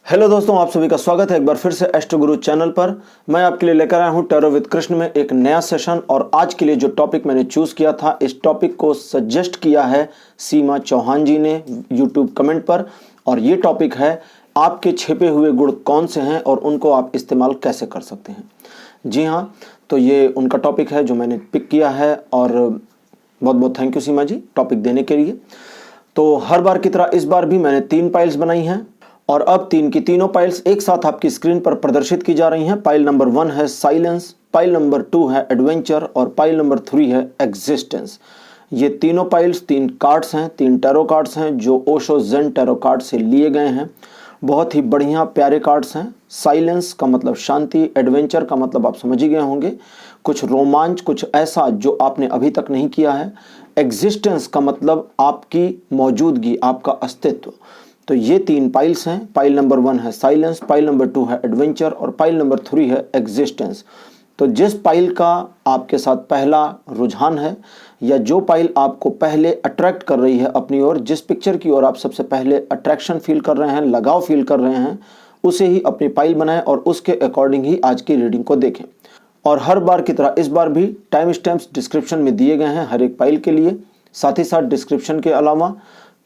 Hello दोस्तों, आप सभी का स्वागत है एक बार फिर से एस्ट्रो गुरु चैनल पर। मैं आपके लिए लेकर आया हूं टैरो विद कृष्ण में एक नया सेशन। और आज के लिए जो टॉपिक मैंने चूज किया था, इस टॉपिक को सजेस्ट किया है सीमा चौहान जी ने यूट्यूब कमेंट पर। और ये टॉपिक है आपके छिपे हुए गुण कौन से हैं और उनको आप इस्तेमाल कैसे कर सकते हैं। जी हाँ, तो ये उनका टॉपिक है जो मैंने पिक किया है। और बहुत बहुत thank you Seema ji topic देने के लिए। तो हर बार की तरह इस बार भी मैंने 3 पाइल्स बनाई हैं और अब 3 की तीनों पाइल्स एक साथ आपकी स्क्रीन पर प्रदर्शित की जा रही हैं। पाइल नंबर 1 है साइलेंस, पाइल नंबर 2 है एडवेंचर और पाइल नंबर 3 है एग्जिस्टेंस। ये तीनों पाइल्स 3 कार्ड्स हैं, 3 टैरो कार्ड्स हैं जो ओशो जेन टैरो कार्ड से लिए गए हैं। बहुत ही बढ़िया प्यारे कार्ड्स हैं। साइलेंस का मतलब शांति, एडवेंचर का मतलब आप समझ ही गए होंगे, कुछ रोमांच, कुछ ऐसा जो आपने अभी तक नहीं किया है। एग्जिस्टेंस का मतलब आपकी मौजूदगी, आपका अस्तित्व। तो ये 3 पाइल्स हैं। पाइल नंबर 1 है साइलेंस, पाइल नंबर 2 है एडवेंचर और पाइल नंबर 3 है एग्जिस्टेंस। तो जिस पाइल का आपके साथ पहला रुझान है या जो पाइल आपको पहले अट्रैक्ट कर रही है अपनी ओर, जिस पिक्चर की ओर आप सबसे पहले अट्रैक्शन फील कर रहे हैं, लगाव फील कर रहे हैं, उसे ही अपनी पाइल बनाएं और उसके अकॉर्डिंग ही आज की रीडिंग को देखें। और हर बार की तरह इस बार भी टाइम स्टैम्प्स डिस्क्रिप्शन में दिए गए हैं हर एक पाइल के लिए। साथ ही साथ डिस्क्रिप्शन के अलावा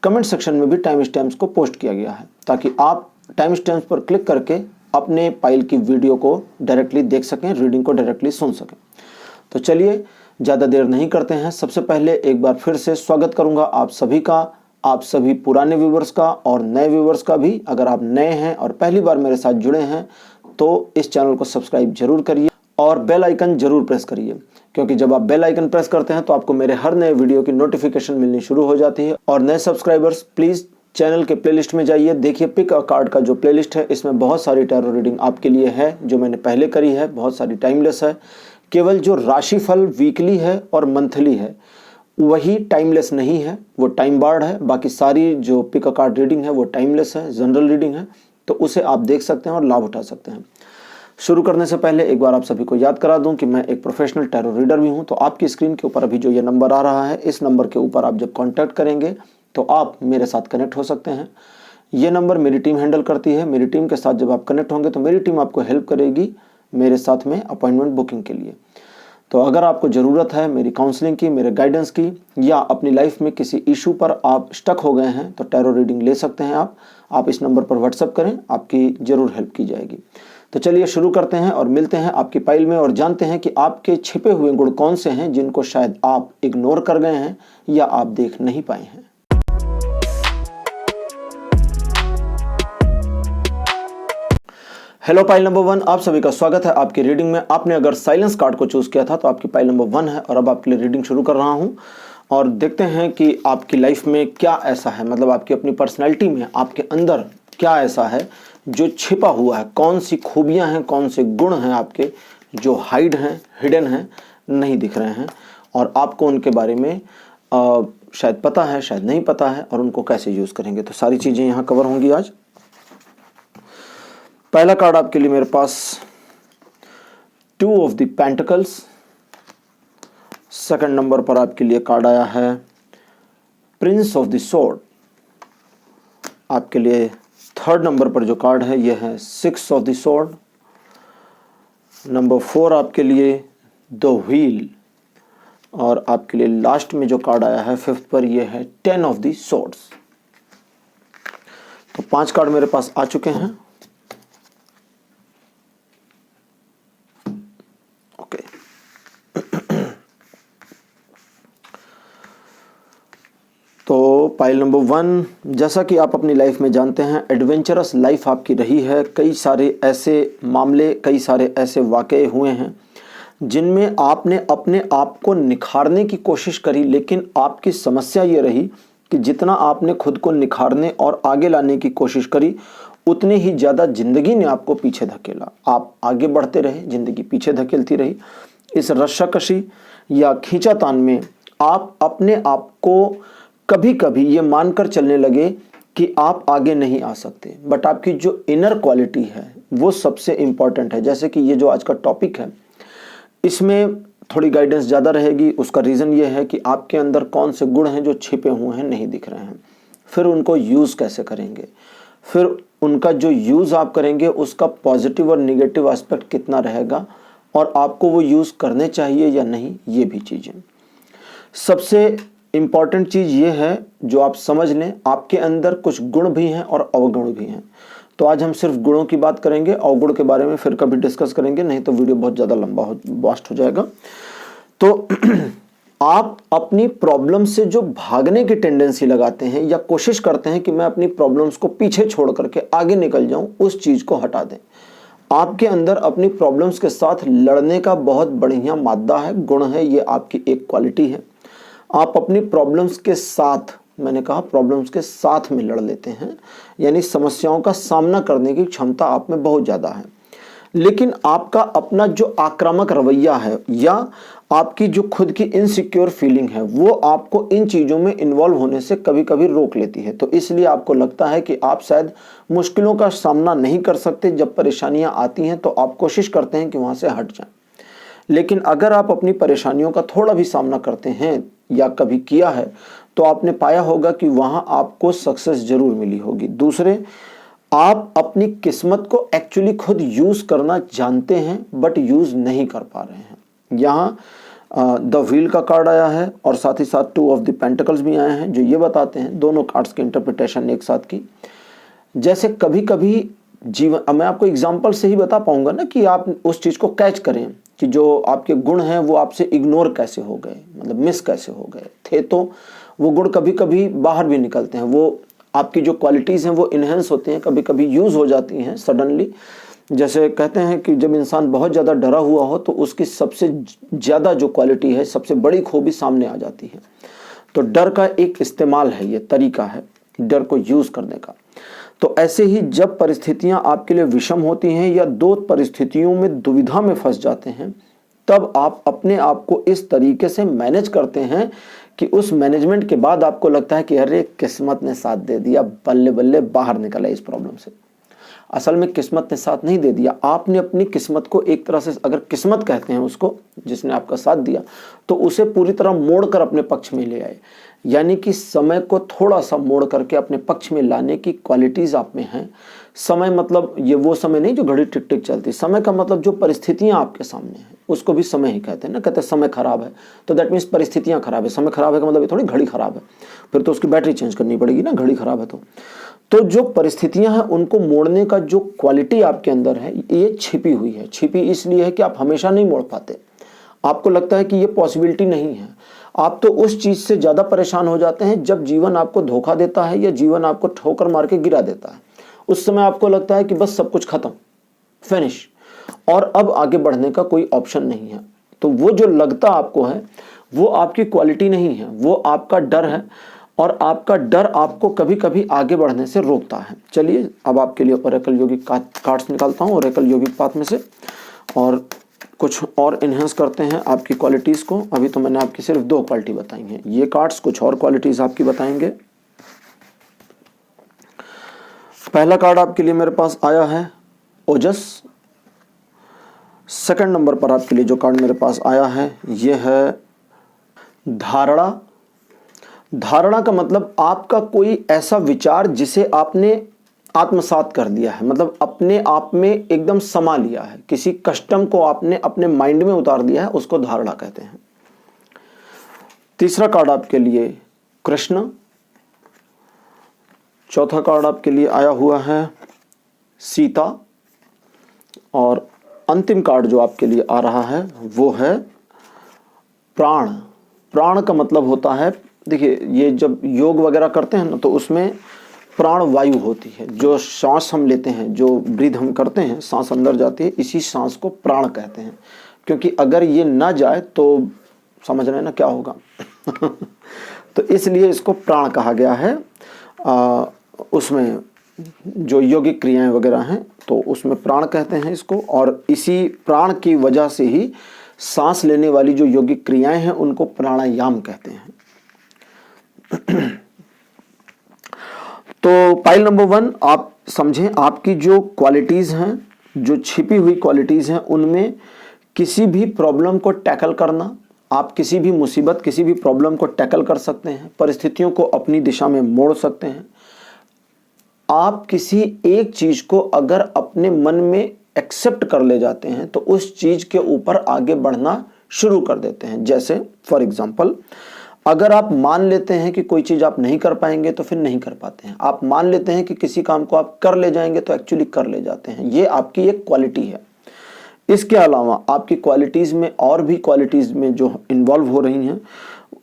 कमेंट सेक्शन में भी टाइम स्टैम्प्स को पोस्ट किया गया है ताकि आप टाइम स्टैम्प्स पर क्लिक करके अपने पाइल की वीडियो को डायरेक्टली देख सकें, रीडिंग को डायरेक्टली सुन सकें। तो चलिए ज़्यादा देर नहीं करते हैं। सबसे पहले एक बार फिर से स्वागत करूंगा आप सभी का, आप सभी पुराने व्यूवर्स का और नए व्यूवर्स का भी। अगर आप नए हैं और पहली बार मेरे साथ जुड़े हैं तो इस चैनल को सब्सक्राइब जरूर करिए और बेल आइकन जरूर प्रेस करिए, क्योंकि जब आप बेल आइकन प्रेस करते हैं तो आपको मेरे हर नए वीडियो की नोटिफिकेशन मिलनी शुरू हो जाती है। और नए सब्सक्राइबर्स प्लीज़ चैनल के प्लेलिस्ट में जाइए, देखिए पिक अ कार्ड का जो प्लेलिस्ट है इसमें बहुत सारी टैरो रीडिंग आपके लिए है जो मैंने पहले करी है। बहुत सारी टाइमलेस है, केवल जो राशिफल वीकली है और मंथली है वही टाइमलेस नहीं है, वो टाइम बार्ड है। बाकी सारी जो पिक अ कार्ड रीडिंग है वो टाइमलेस है, जनरल रीडिंग है, तो उसे आप देख सकते हैं और लाभ उठा सकते हैं। शुरू करने से पहले एक बार आप सभी को याद करा दूं कि मैं एक प्रोफेशनल टैरो रीडर भी हूं। तो आपकी स्क्रीन के ऊपर अभी जो ये नंबर आ रहा है, इस नंबर के ऊपर आप जब कांटेक्ट करेंगे तो आप मेरे साथ कनेक्ट हो सकते हैं। ये नंबर मेरी टीम हैंडल करती है। मेरी टीम के साथ जब आप कनेक्ट होंगे तो मेरी टीम आपको हेल्प करेगी मेरे साथ में अपॉइंटमेंट बुकिंग के लिए। तो अगर आपको ज़रूरत है मेरी काउंसलिंग की, मेरे गाइडेंस की, या अपनी लाइफ में किसी इशू पर आप स्टक हो गए हैं तो टैरो रीडिंग ले सकते हैं आप इस नंबर पर व्हाट्सअप करें, आपकी ज़रूर हेल्प की जाएगी। तो चलिए शुरू करते हैं और मिलते हैं आपकी पाइल में और जानते हैं कि आपके छिपे हुए गुण कौन से हैं जिनको शायद आप इग्नोर कर गए हैं या आप देख नहीं पाए हैं। हेलो पाइल नंबर 1, आप सभी का स्वागत है आपकी रीडिंग में। आपने अगर साइलेंस कार्ड को चूज किया था तो आपकी पाइल नंबर 1 है और अब आपके लिए रीडिंग शुरू कर रहा हूं और देखते हैं कि आपकी लाइफ में क्या ऐसा है, मतलब आपकी अपनी पर्सनैलिटी में आपके अंदर क्या ऐसा है जो छिपा हुआ है, कौन सी खूबियां हैं, कौन से गुण हैं आपके जो हाइड हैं, हिडन हैं, नहीं दिख रहे हैं और आपको उनके बारे में शायद पता है, शायद नहीं पता है, और उनको कैसे यूज करेंगे। तो सारी चीजें यहाँ कवर होंगी आज। पहला कार्ड आपके लिए मेरे पास 2 of the pentacles. Second number पर आपके लिए कार्ड आया है प्रिंस ऑफ द स्वॉर्ड। आपके लिए थर्ड नंबर पर जो कार्ड है यह है 6 ऑफ द स्वॉर्ड। नंबर 4 आपके लिए द व्हील और आपके लिए लास्ट में जो कार्ड आया है 5th पर यह है 10 ऑफ द स्वॉर्ड्स। तो 5 कार्ड मेरे पास आ चुके हैं। ओके, तो पाइल नंबर 1, जैसा कि आप अपनी लाइफ में जानते हैं एडवेंचरस लाइफ आपकी रही है। कई सारे ऐसे मामले, कई सारे ऐसे वाक़ये हुए हैं जिनमें आपने अपने आप को निखारने की कोशिश करी, लेकिन आपकी समस्या ये रही कि जितना आपने खुद को निखारने और आगे लाने की कोशिश करी उतने ही ज़्यादा ज़िंदगी ने आपको पीछे धकेला। आप आगे बढ़ते रहे, ज़िंदगी पीछे धकेलती रही। इस रस्साकशी या खींचातान में आप अपने आप को कभी कभी ये मानकर चलने लगे कि आप आगे नहीं आ सकते, बट आपकी जो इनर क्वालिटी है वो सबसे इम्पॉर्टेंट है। जैसे कि ये जो आज का टॉपिक है इसमें थोड़ी गाइडेंस ज़्यादा रहेगी। उसका रीज़न ये है कि आपके अंदर कौन से गुण हैं जो छिपे हुए हैं, नहीं दिख रहे हैं, फिर उनको यूज़ कैसे करेंगे, फिर उनका जो यूज़ आप करेंगे उसका पॉजिटिव और निगेटिव एस्पेक्ट कितना रहेगा और आपको वो यूज़ करने चाहिए या नहीं, ये भी चीज़ें। सबसे इम्पॉर्टेंट चीज़ ये है जो आप समझ लें, आपके अंदर कुछ गुण भी हैं और अवगुण भी हैं। तो आज हम सिर्फ गुणों की बात करेंगे, अवगुण के बारे में फिर कभी डिस्कस करेंगे, नहीं तो वीडियो बहुत ज़्यादा लंबा वास्ट हो जाएगा। तो आप अपनी प्रॉब्लम से जो भागने की टेंडेंसी लगाते हैं या कोशिश करते हैं कि मैं अपनी प्रॉब्लम्स को पीछे छोड़ करके आगे निकल जाऊं, उस चीज़ को हटा दें। आपके अंदर अपनी प्रॉब्लम्स के साथ लड़ने का बहुत बढ़िया मादा है, गुण है, ये आपकी एक क्वालिटी है। आप अपनी प्रॉब्लम्स के साथ, मैंने कहा प्रॉब्लम्स के साथ में लड़ लेते हैं, यानी समस्याओं का सामना करने की क्षमता आप में बहुत ज़्यादा है। लेकिन आपका अपना जो आक्रामक रवैया है या आपकी जो खुद की इनसिक्योर फीलिंग है वो आपको इन चीज़ों में इन्वॉल्व होने से कभी कभी रोक लेती है। तो इसलिए आपको लगता है कि आप शायद मुश्किलों का सामना नहीं कर सकते। जब परेशानियां आती हैं तो आप कोशिश करते हैं कि वहाँ से हट जाएं। लेकिन अगर आप अपनी परेशानियों का थोड़ा भी सामना करते हैं या कभी किया है तो आपने पाया होगा कि वहाँ आपको सक्सेस जरूर मिली होगी। दूसरे, आप अपनी किस्मत को एक्चुअली खुद यूज़ करना जानते हैं बट यूज़ नहीं कर पा रहे हैं। यहाँ द व्हील का कार्ड आया है और साथ ही साथ 2 ऑफ द पेंटिकल्स भी आए हैं जो ये बताते हैं, दोनों कार्ड्स की इंटरप्रिटेशन एक साथ की। जैसे कभी कभी जीवन, मैं आपको एग्जांपल से ही बता पाऊंगा ना कि आप उस चीज़ को कैच करें कि जो आपके गुण हैं वो आपसे इग्नोर कैसे हो गए, मतलब मिस कैसे हो गए थे। तो वो गुण कभी कभी बाहर भी निकलते हैं, वो आपकी जो क्वालिटीज़ हैं वो इन्हेंस होती हैं, कभी कभी यूज़ हो जाती हैं सडनली। जैसे कहते हैं कि जब इंसान बहुत ज़्यादा डरा हुआ हो तो उसकी सबसे ज़्यादा जो क्वालिटी है, सबसे बड़ी खूबी सामने आ जाती है। तो डर का एक इस्तेमाल है, ये तरीका है डर को यूज़ करने का। तो ऐसे ही जब परिस्थितियां आपके लिए विषम होती हैं या दो परिस्थितियों में दुविधा में फंस जाते हैं, तब आप अपने आप को इस तरीके से मैनेज करते हैं कि उस मैनेजमेंट के बाद आपको लगता है कि अरे किस्मत ने साथ दे दिया, बल्ले बल्ले बाहर निकला इस प्रॉब्लम से। असल में किस्मत ने साथ नहीं दे दिया, आपने अपनी किस्मत को एक तरह से, अगर किस्मत कहते हैं उसको जिसने आपका साथ दिया, तो उसे पूरी तरह मोड़कर अपने पक्ष में ले आए। यानी कि समय को थोड़ा सा मोड़ करके अपने पक्ष में लाने की क्वालिटीज़ आप में हैं। समय मतलब ये वो समय नहीं जो घड़ी टिक टिक चलती, समय का मतलब जो परिस्थितियां आपके सामने हैं उसको भी समय ही कहते हैं ना। कहते हैं समय खराब है तो दैट मीन्स परिस्थितियां खराब है। समय खराब है का मतलब ये थोड़ी घड़ी खराब है, फिर तो उसकी बैटरी चेंज करनी पड़ेगी ना, घड़ी खराब है तो जो परिस्थितियां हैं उनको मोड़ने का जो क्वालिटी आपके अंदर है ये छिपी हुई है। छिपी इसलिए है कि आप हमेशा नहीं मोड़ पाते, आपको लगता है कि ये पॉसिबिलिटी नहीं है। आप तो उस चीज़ से ज़्यादा परेशान हो जाते हैं जब जीवन आपको धोखा देता है या जीवन आपको ठोकर मार के गिरा देता है। उस समय आपको लगता है कि बस सब कुछ खत्म, फिनिश, और अब आगे बढ़ने का कोई ऑप्शन नहीं है। तो वो जो लगता आपको है वो आपकी क्वालिटी नहीं है, वो आपका डर है, और आपका डर आपको कभी कभी आगे बढ़ने से रोकता है। चलिए अब आपके लिए ओरेकल योगिक कार्ड्स निकालता हूँ ओरेकल योगिक पाथ में से, और कुछ और इन्हेंस करते हैं आपकी क्वालिटीज़ को। अभी तो मैंने आपकी सिर्फ 2 क्वालिटी बताई हैं, ये कार्ड्स कुछ और क्वालिटीज़ आपकी बताएंगे। पहला कार्ड आपके लिए मेरे पास आया है ओजस। सेकंड नंबर पर आपके लिए जो कार्ड मेरे पास आया है ये है धारणा। धारणा का मतलब आपका कोई ऐसा विचार जिसे आपने आत्मसात कर लिया है, मतलब अपने आप में एकदम समा लिया है, किसी कस्टम को आपने अपने माइंड में उतार दिया है, उसको धारणा कहते हैं। तीसरा कार्ड आपके लिए कृष्ण। चौथा कार्ड आपके लिए आया हुआ है सीता, और अंतिम कार्ड जो आपके लिए आ रहा है वो है प्राण। प्राण का मतलब होता है, देखिए ये जब योग वगैरह करते हैं ना तो उसमें प्राण वायु होती है, जो सांस हम लेते हैं, जो ब्रीथ हम करते हैं, सांस अंदर जाती है, इसी सांस को प्राण कहते हैं। क्योंकि अगर ये ना जाए तो समझ रहे हैं ना क्या होगा तो इसलिए इसको प्राण कहा गया है। उसमें जो योगिक क्रियाएं वगैरह हैं तो उसमें प्राण कहते हैं इसको, और इसी प्राण की वजह से ही सांस लेने वाली जो योगिक क्रियाएं हैं उनको प्राणायाम कहते हैं। तो पाइल नंबर 1 आप समझें, आपकी जो क्वालिटीज़ हैं, जो छिपी हुई क्वालिटीज़ हैं, उनमें किसी भी प्रॉब्लम को टैकल करना, आप किसी भी मुसीबत, किसी भी प्रॉब्लम को टैकल कर सकते हैं, परिस्थितियों को अपनी दिशा में मोड़ सकते हैं, आप किसी एक चीज को अगर अपने मन में एक्सेप्ट कर ले जाते हैं तो उस चीज के ऊपर आगे बढ़ना शुरू कर देते हैं। जैसे फॉर एग्जाम्पल, अगर आप मान लेते हैं कि कोई चीज आप नहीं कर पाएंगे तो फिर नहीं कर पाते हैं। आप मान लेते हैं कि किसी काम को आप कर ले जाएंगे तो एक्चुअली कर ले जाते हैं। ये आपकी एक क्वालिटी है। इसके अलावा आपकी क्वालिटीज में और भी क्वालिटीज में जो इन्वॉल्व हो रही हैं,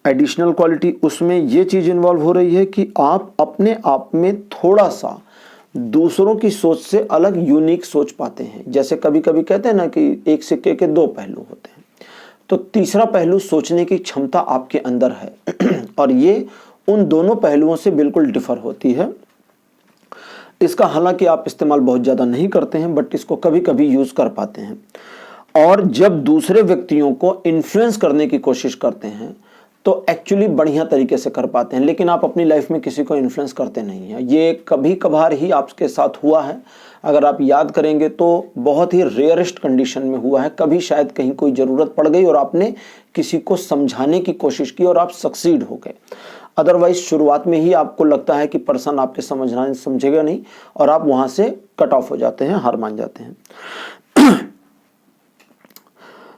एडिशनल क्वालिटी, उसमें ये चीज इन्वॉल्व हो रही है कि आप अपने आप में थोड़ा सा दूसरों की सोच से अलग यूनिक सोच पाते हैं। जैसे कभी कभी कहते हैं ना कि एक सिक्के के दो पहलू होते हैं, तो तीसरा पहलू सोचने की क्षमता आपके अंदर है और ये उन दोनों पहलुओं से बिल्कुल डिफर होती है। इसका हालांकि आप इस्तेमाल बहुत ज़्यादा नहीं करते हैं, बट इसको कभी कभी यूज़ कर पाते हैं। और जब दूसरे व्यक्तियों को इन्फ्लुएंस करने की कोशिश करते हैं तो एक्चुअली बढ़िया तरीके से कर पाते हैं, लेकिन आप अपनी लाइफ में किसी को इन्फ्लुएंस करते नहीं हैं। ये कभी कभार ही आपके साथ हुआ है। अगर आप याद करेंगे तो बहुत ही रेयरेस्ट कंडीशन में हुआ है। कभी शायद कहीं कोई ज़रूरत पड़ गई और आपने किसी को समझाने की कोशिश की और आप सक्सीड हो गए। अदरवाइज शुरुआत में ही आपको लगता है कि पर्सन आपके समझेगा नहीं और आप वहाँ से कट ऑफ हो जाते हैं, हार मान जाते हैं।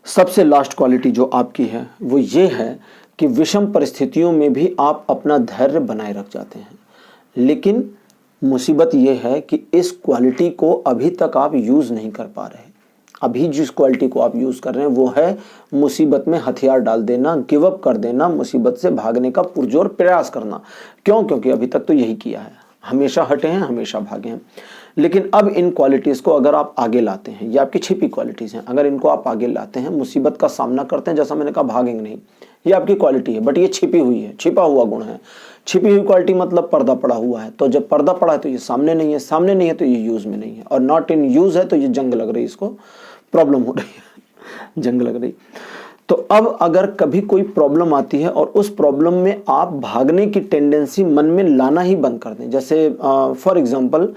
सबसे लास्ट क्वालिटी जो आपकी है वो ये है कि विषम परिस्थितियों में भी आप अपना धैर्य बनाए रख जाते हैं। लेकिन मुसीबत ये है कि इस क्वालिटी को अभी तक आप यूज़ नहीं कर पा रहे। अभी जिस क्वालिटी को आप यूज़ कर रहे हैं वो है मुसीबत में हथियार डाल देना, गिव अप कर देना, मुसीबत से भागने का पुरजोर प्रयास करना। क्यों? क्योंकि अभी तक तो यही किया है, हमेशा हटे हैं, हमेशा भागे हैं। लेकिन अब इन क्वालिटीज़ को अगर आप आगे लाते हैं, ये आपकी छिपी क्वालिटीज़ हैं, अगर इनको आप आगे लाते हैं, मुसीबत का सामना करते हैं, जैसा मैंने कहा भागेंगे नहीं, ये आपकी क्वालिटी है, बट ये छिपी हुई है, छिपा हुआ गुण है। छिपी हुई क्वालिटी मतलब पर्दा पड़ा हुआ है। तो जब पर्दा पड़ा है तो ये सामने नहीं है, सामने नहीं है तो ये यूज़ में नहीं है, और नॉट इन यूज़ है तो ये जंग लग रही है, इसको प्रॉब्लम हो रही है, जंग लग रही। तो अब अगर कभी कोई प्रॉब्लम आती है और उस प्रॉब्लम में आप भागने की टेंडेंसी मन में लाना ही बंद कर दें। जैसे फॉर एग्जांपल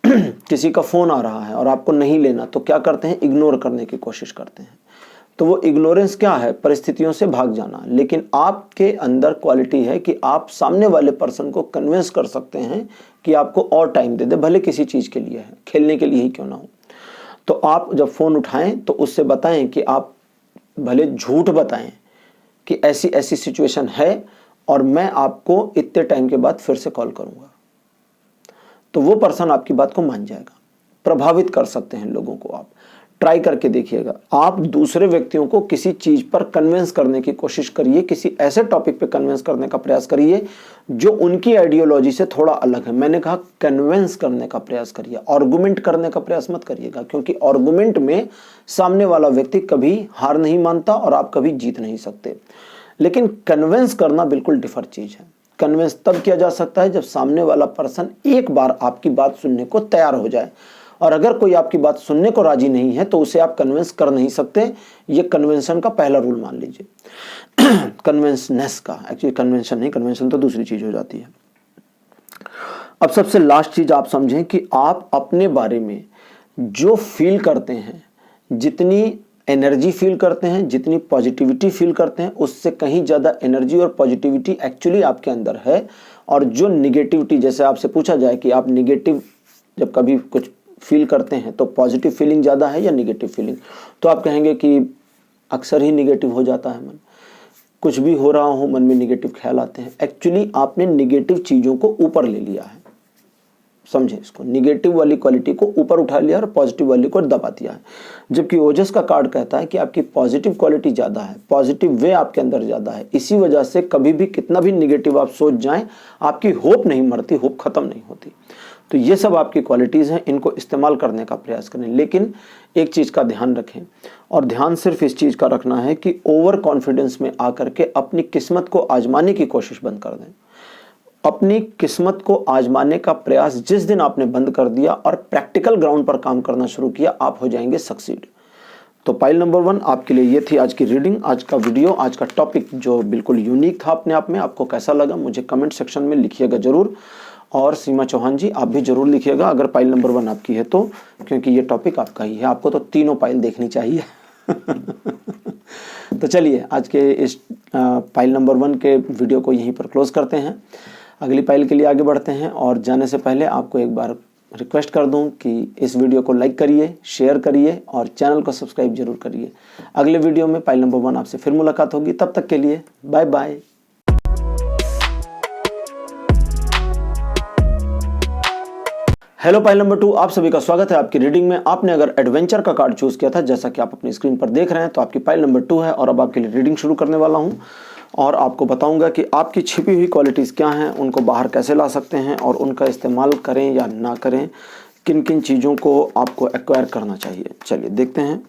किसी का फ़ोन आ रहा है और आपको नहीं लेना, तो क्या करते हैं? इग्नोर करने की कोशिश करते हैं। तो वो इग्नोरेंस क्या है? परिस्थितियों से भाग जाना। लेकिन आपके अंदर क्वालिटी है कि आप सामने वाले पर्सन को कन्विंस कर सकते हैं कि आपको और टाइम दे दे, भले किसी चीज़ के लिए है, खेलने के लिए ही क्यों ना हो। तो आप जब फ़ोन उठाएं तो उससे बताएं कि आप भले झूठ बताएं कि ऐसी ऐसी सिचुएशन है और मैं आपको इतने टाइम के बाद फिर से कॉल करूंगा, तो वो पर्सन आपकी बात को मान जाएगा। प्रभावित कर सकते हैं लोगों को, आप ट्राई करके देखिएगा। आप दूसरे व्यक्तियों को किसी चीज़ पर कन्विंस करने की कोशिश करिए, किसी ऐसे टॉपिक पे कन्विंस करने का प्रयास करिए जो उनकी आइडियोलॉजी से थोड़ा अलग है। मैंने कहा कन्विंस करने का प्रयास करिए, आर्गुमेंट करने का प्रयास मत करिएगा, क्योंकि आर्गुमेंट में सामने वाला व्यक्ति कभी हार नहीं मानता और आप कभी जीत नहीं सकते। लेकिन कन्विंस करना बिल्कुल डिफरेंट चीज़ है। कन्विंस तब किया जा सकता है जब सामने वाला पर्सन एक बार आपकी बात सुनने को तैयार हो जाए, और अगर कोई आपकी बात सुनने को राजी नहीं है तो उसे आप कन्विंस कर नहीं सकते। ये कन्वेंशन का पहला रूल मान लीजिए, कन्विंसनेस का। एक्चुअली कन्वेंशन नहीं, कन्वेंशन तो दूसरी चीज हो जाती है। अब सबसे लास्ट चीज आप समझें कि आप अपने बारे में जो फील करते हैं, जितनी एनर्जी फील करते हैं, जितनी पॉजिटिविटी फील करते हैं, उससे कहीं ज़्यादा एनर्जी और पॉजिटिविटी एक्चुअली आपके अंदर है। और जो निगेटिविटी, जैसे आपसे पूछा जाए कि आप निगेटिव जब कभी कुछ फील करते हैं तो पॉजिटिव फीलिंग ज़्यादा है या निगेटिव फीलिंग, तो आप कहेंगे कि अक्सर ही निगेटिव हो जाता है मन। कुछ भी हो रहा हो मन में निगेटिव ख्याल आते हैं। एक्चुअली आपने निगेटिव चीज़ों को ऊपर ले लिया है, समझे इसको। निगेटिव वाली क्वालिटी को ऊपर उठा लिया और पॉजिटिव वाली को दबा दिया है। जबकि ओजस का कार्ड कहता है कि आपकी पॉजिटिव क्वालिटी ज़्यादा है, पॉजिटिव वे आपके अंदर ज़्यादा है। इसी वजह से कभी भी कितना भी निगेटिव आप सोच जाएं, आपकी होप नहीं मरती, होप खत्म नहीं होती। तो ये सब आपकी क्वालिटीज़ हैं, इनको इस्तेमाल करने का प्रयास करें। लेकिन एक चीज़ का ध्यान रखें, और ध्यान सिर्फ इस चीज़ का रखना है कि ओवर कॉन्फिडेंस में आकर के अपनी किस्मत को आजमाने की कोशिश बंद कर दें। अपनी किस्मत को आजमाने का प्रयास जिस दिन आपने बंद कर दिया और प्रैक्टिकल ग्राउंड पर काम करना शुरू किया, आप हो जाएंगे सक्सीड। तो पाइल नंबर 1 आपके लिए ये थी आज की रीडिंग, आज का वीडियो, आज का टॉपिक जो बिल्कुल यूनिक था अपने आप में। आपको कैसा लगा मुझे कमेंट सेक्शन में लिखिएगा जरूर। और सीमा चौहान जी आप भी जरूर लिखिएगा अगर पाइल नंबर 1 आपकी है तो, क्योंकि ये टॉपिक आपका ही है, आपको तो तीनों पाइल देखनी चाहिए। तो चलिए आज के इस पाइल नंबर 1 के वीडियो को यहीं पर क्लोज करते हैं। अगली पाइल के लिए आगे बढ़ते हैं और जाने से पहले आपको एक बार रिक्वेस्ट कर दूं कि इस वीडियो को लाइक करिए, शेयर करिए और चैनल को सब्सक्राइब जरूर करिए। अगले वीडियो में पाइल नंबर 1 आपसे फिर मुलाकात होगी। तब तक के लिए bye bye. Hello pile number 2, आप सभी का स्वागत है आपकी रीडिंग में। आपने अगर एडवेंचर का कार्ड चूज किया था, जैसा कि आप अपनी स्क्रीन पर देख रहे हैं, तो आपकी पाइल नंबर 2 है और अब आपके लिए रीडिंग शुरू करने वाला हूं और आपको बताऊंगा कि आपकी छिपी हुई क्वालिटीज़ क्या हैं, उनको बाहर कैसे ला सकते हैं और उनका इस्तेमाल करें या ना करें, किन किन चीज़ों को आपको एक्वायर करना चाहिए। चलिए देखते हैं।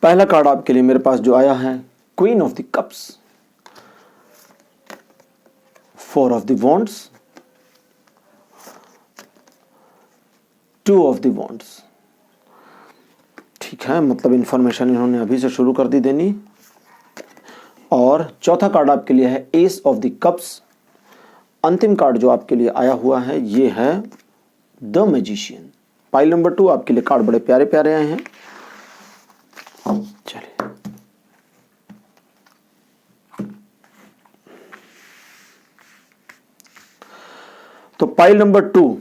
पहला कार्ड आपके लिए मेरे पास जो आया है, queen of the cups, 4 of the wands, 2 of the wands. ठीक है, मतलब इंफॉर्मेशन इन्होंने अभी से शुरू कर दी देनी। और चौथा कार्ड आपके लिए है एस ऑफ द कप्स। अंतिम कार्ड जो आपके लिए आया हुआ है ये है द मैजिशियन। पाइल नंबर 2 आपके लिए कार्ड बड़े प्यारे प्यारे आए हैं। चलिए तो पाइल नंबर 2,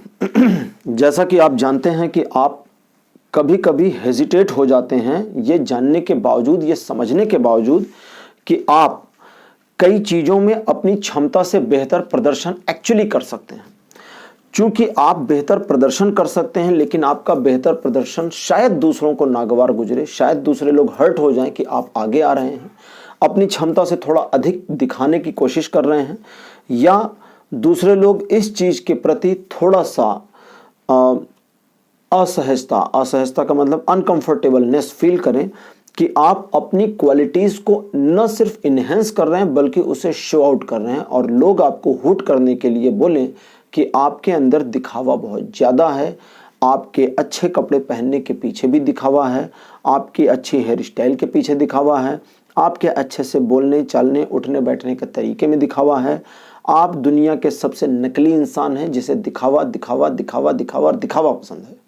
जैसा कि आप जानते हैं कि आप कभी कभी हेजिटेट हो जाते हैं, ये जानने के बावजूद, ये समझने के बावजूद कि आप कई चीज़ों में अपनी क्षमता से बेहतर प्रदर्शन एक्चुअली कर सकते हैं। चूंकि आप बेहतर प्रदर्शन कर सकते हैं, लेकिन आपका बेहतर प्रदर्शन शायद दूसरों को नागवार गुजरे, शायद दूसरे लोग हर्ट हो जाएं कि आप आगे आ रहे हैं, अपनी क्षमता से थोड़ा अधिक दिखाने की कोशिश कर रहे हैं, या दूसरे लोग इस चीज़ के प्रति थोड़ा सा असहजता का मतलब अनकंफर्टेबलनेस फील करें कि आप अपनी क्वालिटीज़ को न सिर्फ इन्हेंस कर रहे हैं बल्कि उसे शो आउट कर रहे हैं, और लोग आपको हुट करने के लिए बोलें कि आपके अंदर दिखावा बहुत ज़्यादा है, आपके अच्छे कपड़े पहनने के पीछे भी दिखावा है, आपकी अच्छी हेयर स्टाइल के पीछे दिखावा है, आपके अच्छे से बोलने चालने उठने बैठने के तरीके में दिखावा है, आप दुनिया के सबसे नकली इंसान हैं जिसे दिखावा दिखावा दिखावा दिखावा और दिखावा पसंद है।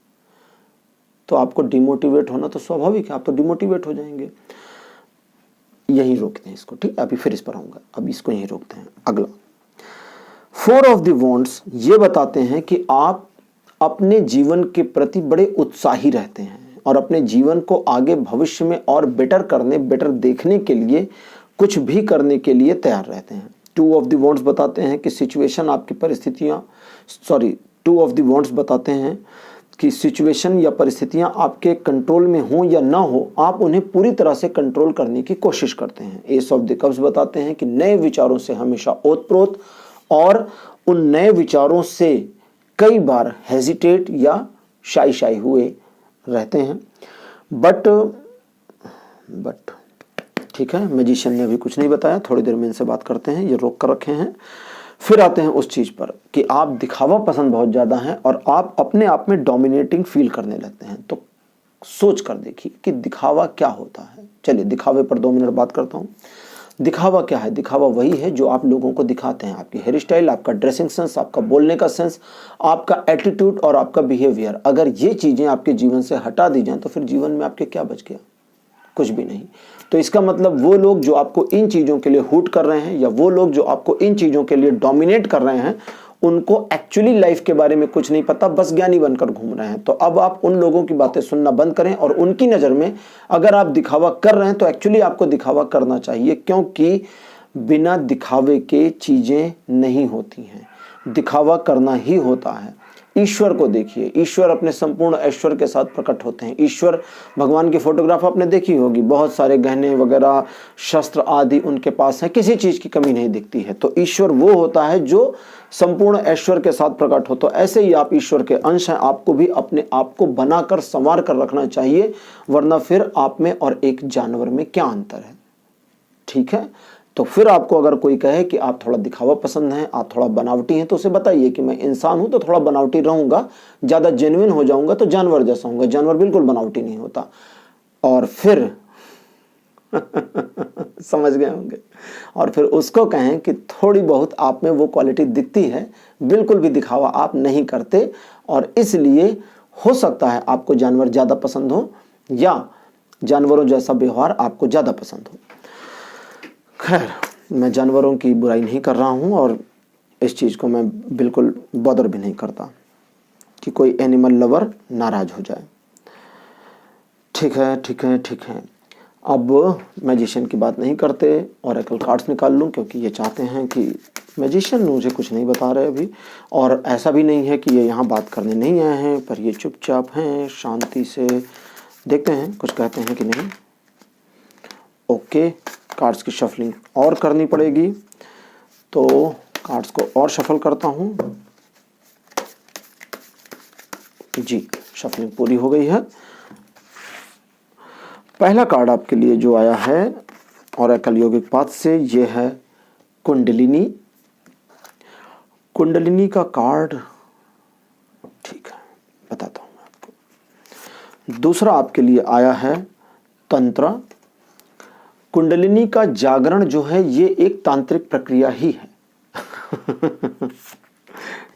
तो आपको डिमोटिवेट होना तो स्वाभाविक है, आप तो डिमोटिवेट हो जाएंगे। यहीं रोकते हैं इसको, ठीक है, अभी फिर इस पर आऊंगा, अभी इसको यहीं रोकते हैं। अगला 4 ऑफ द वॉन्ड्स ये बताते हैं कि आप अपने जीवन के प्रति बड़े उत्साही रहते हैं और अपने जीवन को आगे भविष्य में और बेटर देखने के लिए कुछ भी करने के लिए तैयार रहते हैं। 2 ऑफ द वॉन्ड्स बताते हैं कि सिचुएशन आपकी परिस्थितियां 2 ऑफ द वॉन्ड्स बताते हैं कि सिचुएशन या परिस्थितियां आपके कंट्रोल में हो या ना हो, आप उन्हें पूरी तरह से कंट्रोल करने की कोशिश करते हैं। एस ऑफ द कप्स बताते हैं कि नए विचारों से हमेशा ओतप्रोत और उन नए विचारों से कई बार हेजिटेट या शाई हुए रहते हैं। बट ठीक है, मैजिशियन ने अभी कुछ नहीं बताया, थोड़ी देर में इनसे बात करते हैं, ये रोक कर रखे हैं। फिर आते हैं उस चीज़ पर कि आप दिखावा पसंद बहुत ज़्यादा हैं और आप अपने आप में डोमिनेटिंग फील करने लगते हैं। तो सोच कर देखिए कि दिखावा क्या होता है। चलिए दिखावे पर 2 मिनट बात करता हूँ। दिखावा क्या है? दिखावा वही है जो आप लोगों को दिखाते हैं, आपकी हेयर स्टाइल, आपका ड्रेसिंग सेंस, आपका बोलने का सेंस, आपका एटीट्यूड और आपका बिहेवियर। अगर ये चीज़ें आपके जीवन से हटा दी जाएँ तो फिर जीवन में आपके क्या बच गया? कुछ भी नहीं। तो इसका मतलब वो लोग जो आपको इन चीज़ों के लिए हुट कर रहे हैं या वो लोग जो आपको इन चीज़ों के लिए डोमिनेट कर रहे हैं, उनको एक्चुअली लाइफ के बारे में कुछ नहीं पता, बस ज्ञानी बनकर घूम रहे हैं। तो अब आप उन लोगों की बातें सुनना बंद करें और उनकी नज़र में अगर आप दिखावा कर रहे हैं तो एक्चुअली आपको दिखावा करना चाहिए, क्योंकि बिना दिखावे के चीज़ें नहीं होती हैं, दिखावा करना ही होता है। ईश्वर को देखिए, ईश्वर अपने संपूर्ण ऐश्वर्य के साथ प्रकट होते हैं। ईश्वर भगवान की फोटोग्राफ आपने देखी होगी, बहुत सारे गहने वगैरह शस्त्र आदि उनके पास हैं, किसी चीज़ की कमी नहीं दिखती है। तो ईश्वर वो होता है जो संपूर्ण ऐश्वर्य के साथ प्रकट हो। तो ऐसे ही आप ईश्वर के अंश हैं, आपको भी अपने आप को बनाकर संवार कर रखना चाहिए, वरना फिर आप में और एक जानवर में क्या अंतर है? ठीक है, तो फिर आपको अगर कोई कहे कि आप थोड़ा दिखावा पसंद हैं, आप थोड़ा बनावटी हैं, तो उसे बताइए कि मैं इंसान हूं तो थोड़ा बनावटी रहूंगा, ज़्यादा जेन्युइन हो जाऊंगा तो जानवर जैसा होऊंगा। जानवर बिल्कुल बनावटी नहीं होता। और फिर समझ गए होंगे। और फिर उसको कहें कि थोड़ी बहुत आप में वो क्वालिटी दिखती है, बिल्कुल भी दिखावा आप नहीं करते, और इसलिए हो सकता है आपको जानवर ज़्यादा पसंद हो या जानवरों जैसा व्यवहार आपको ज़्यादा पसंद हो। खैर, मैं जानवरों की बुराई नहीं कर रहा हूँ और इस चीज़ को मैं बिल्कुल बॉदर भी नहीं करता कि कोई एनिमल लवर नाराज़ हो जाए। ठीक है, ठीक है, ठीक है। अब मैजिशियन की बात नहीं करते, ऑरेकल कार्ड्स निकाल लूँ, क्योंकि ये चाहते हैं कि मैजिशियन मुझे कुछ नहीं बता रहे अभी, और ऐसा भी नहीं है कि ये यहाँ बात करने नहीं आए हैं, पर ये चुपचाप हैं, शांति से देखते हैं कुछ कहते हैं कि नहीं। ओके, कार्ड्स की शफलिंग और करनी पड़ेगी, तो कार्ड्स को और शफल करता हूँ। जी, शफलिंग पूरी हो गई है। पहला कार्ड आपके लिए जो आया है ऑरेकल योगिक पाथ से, ये है कुंडलिनी। कुंडलिनी का कार्ड, ठीक है, बताता हूँ मैं आपको। दूसरा आपके लिए आया है तंत्र। कुंडलिनी का जागरण जो है ये एक तांत्रिक प्रक्रिया ही है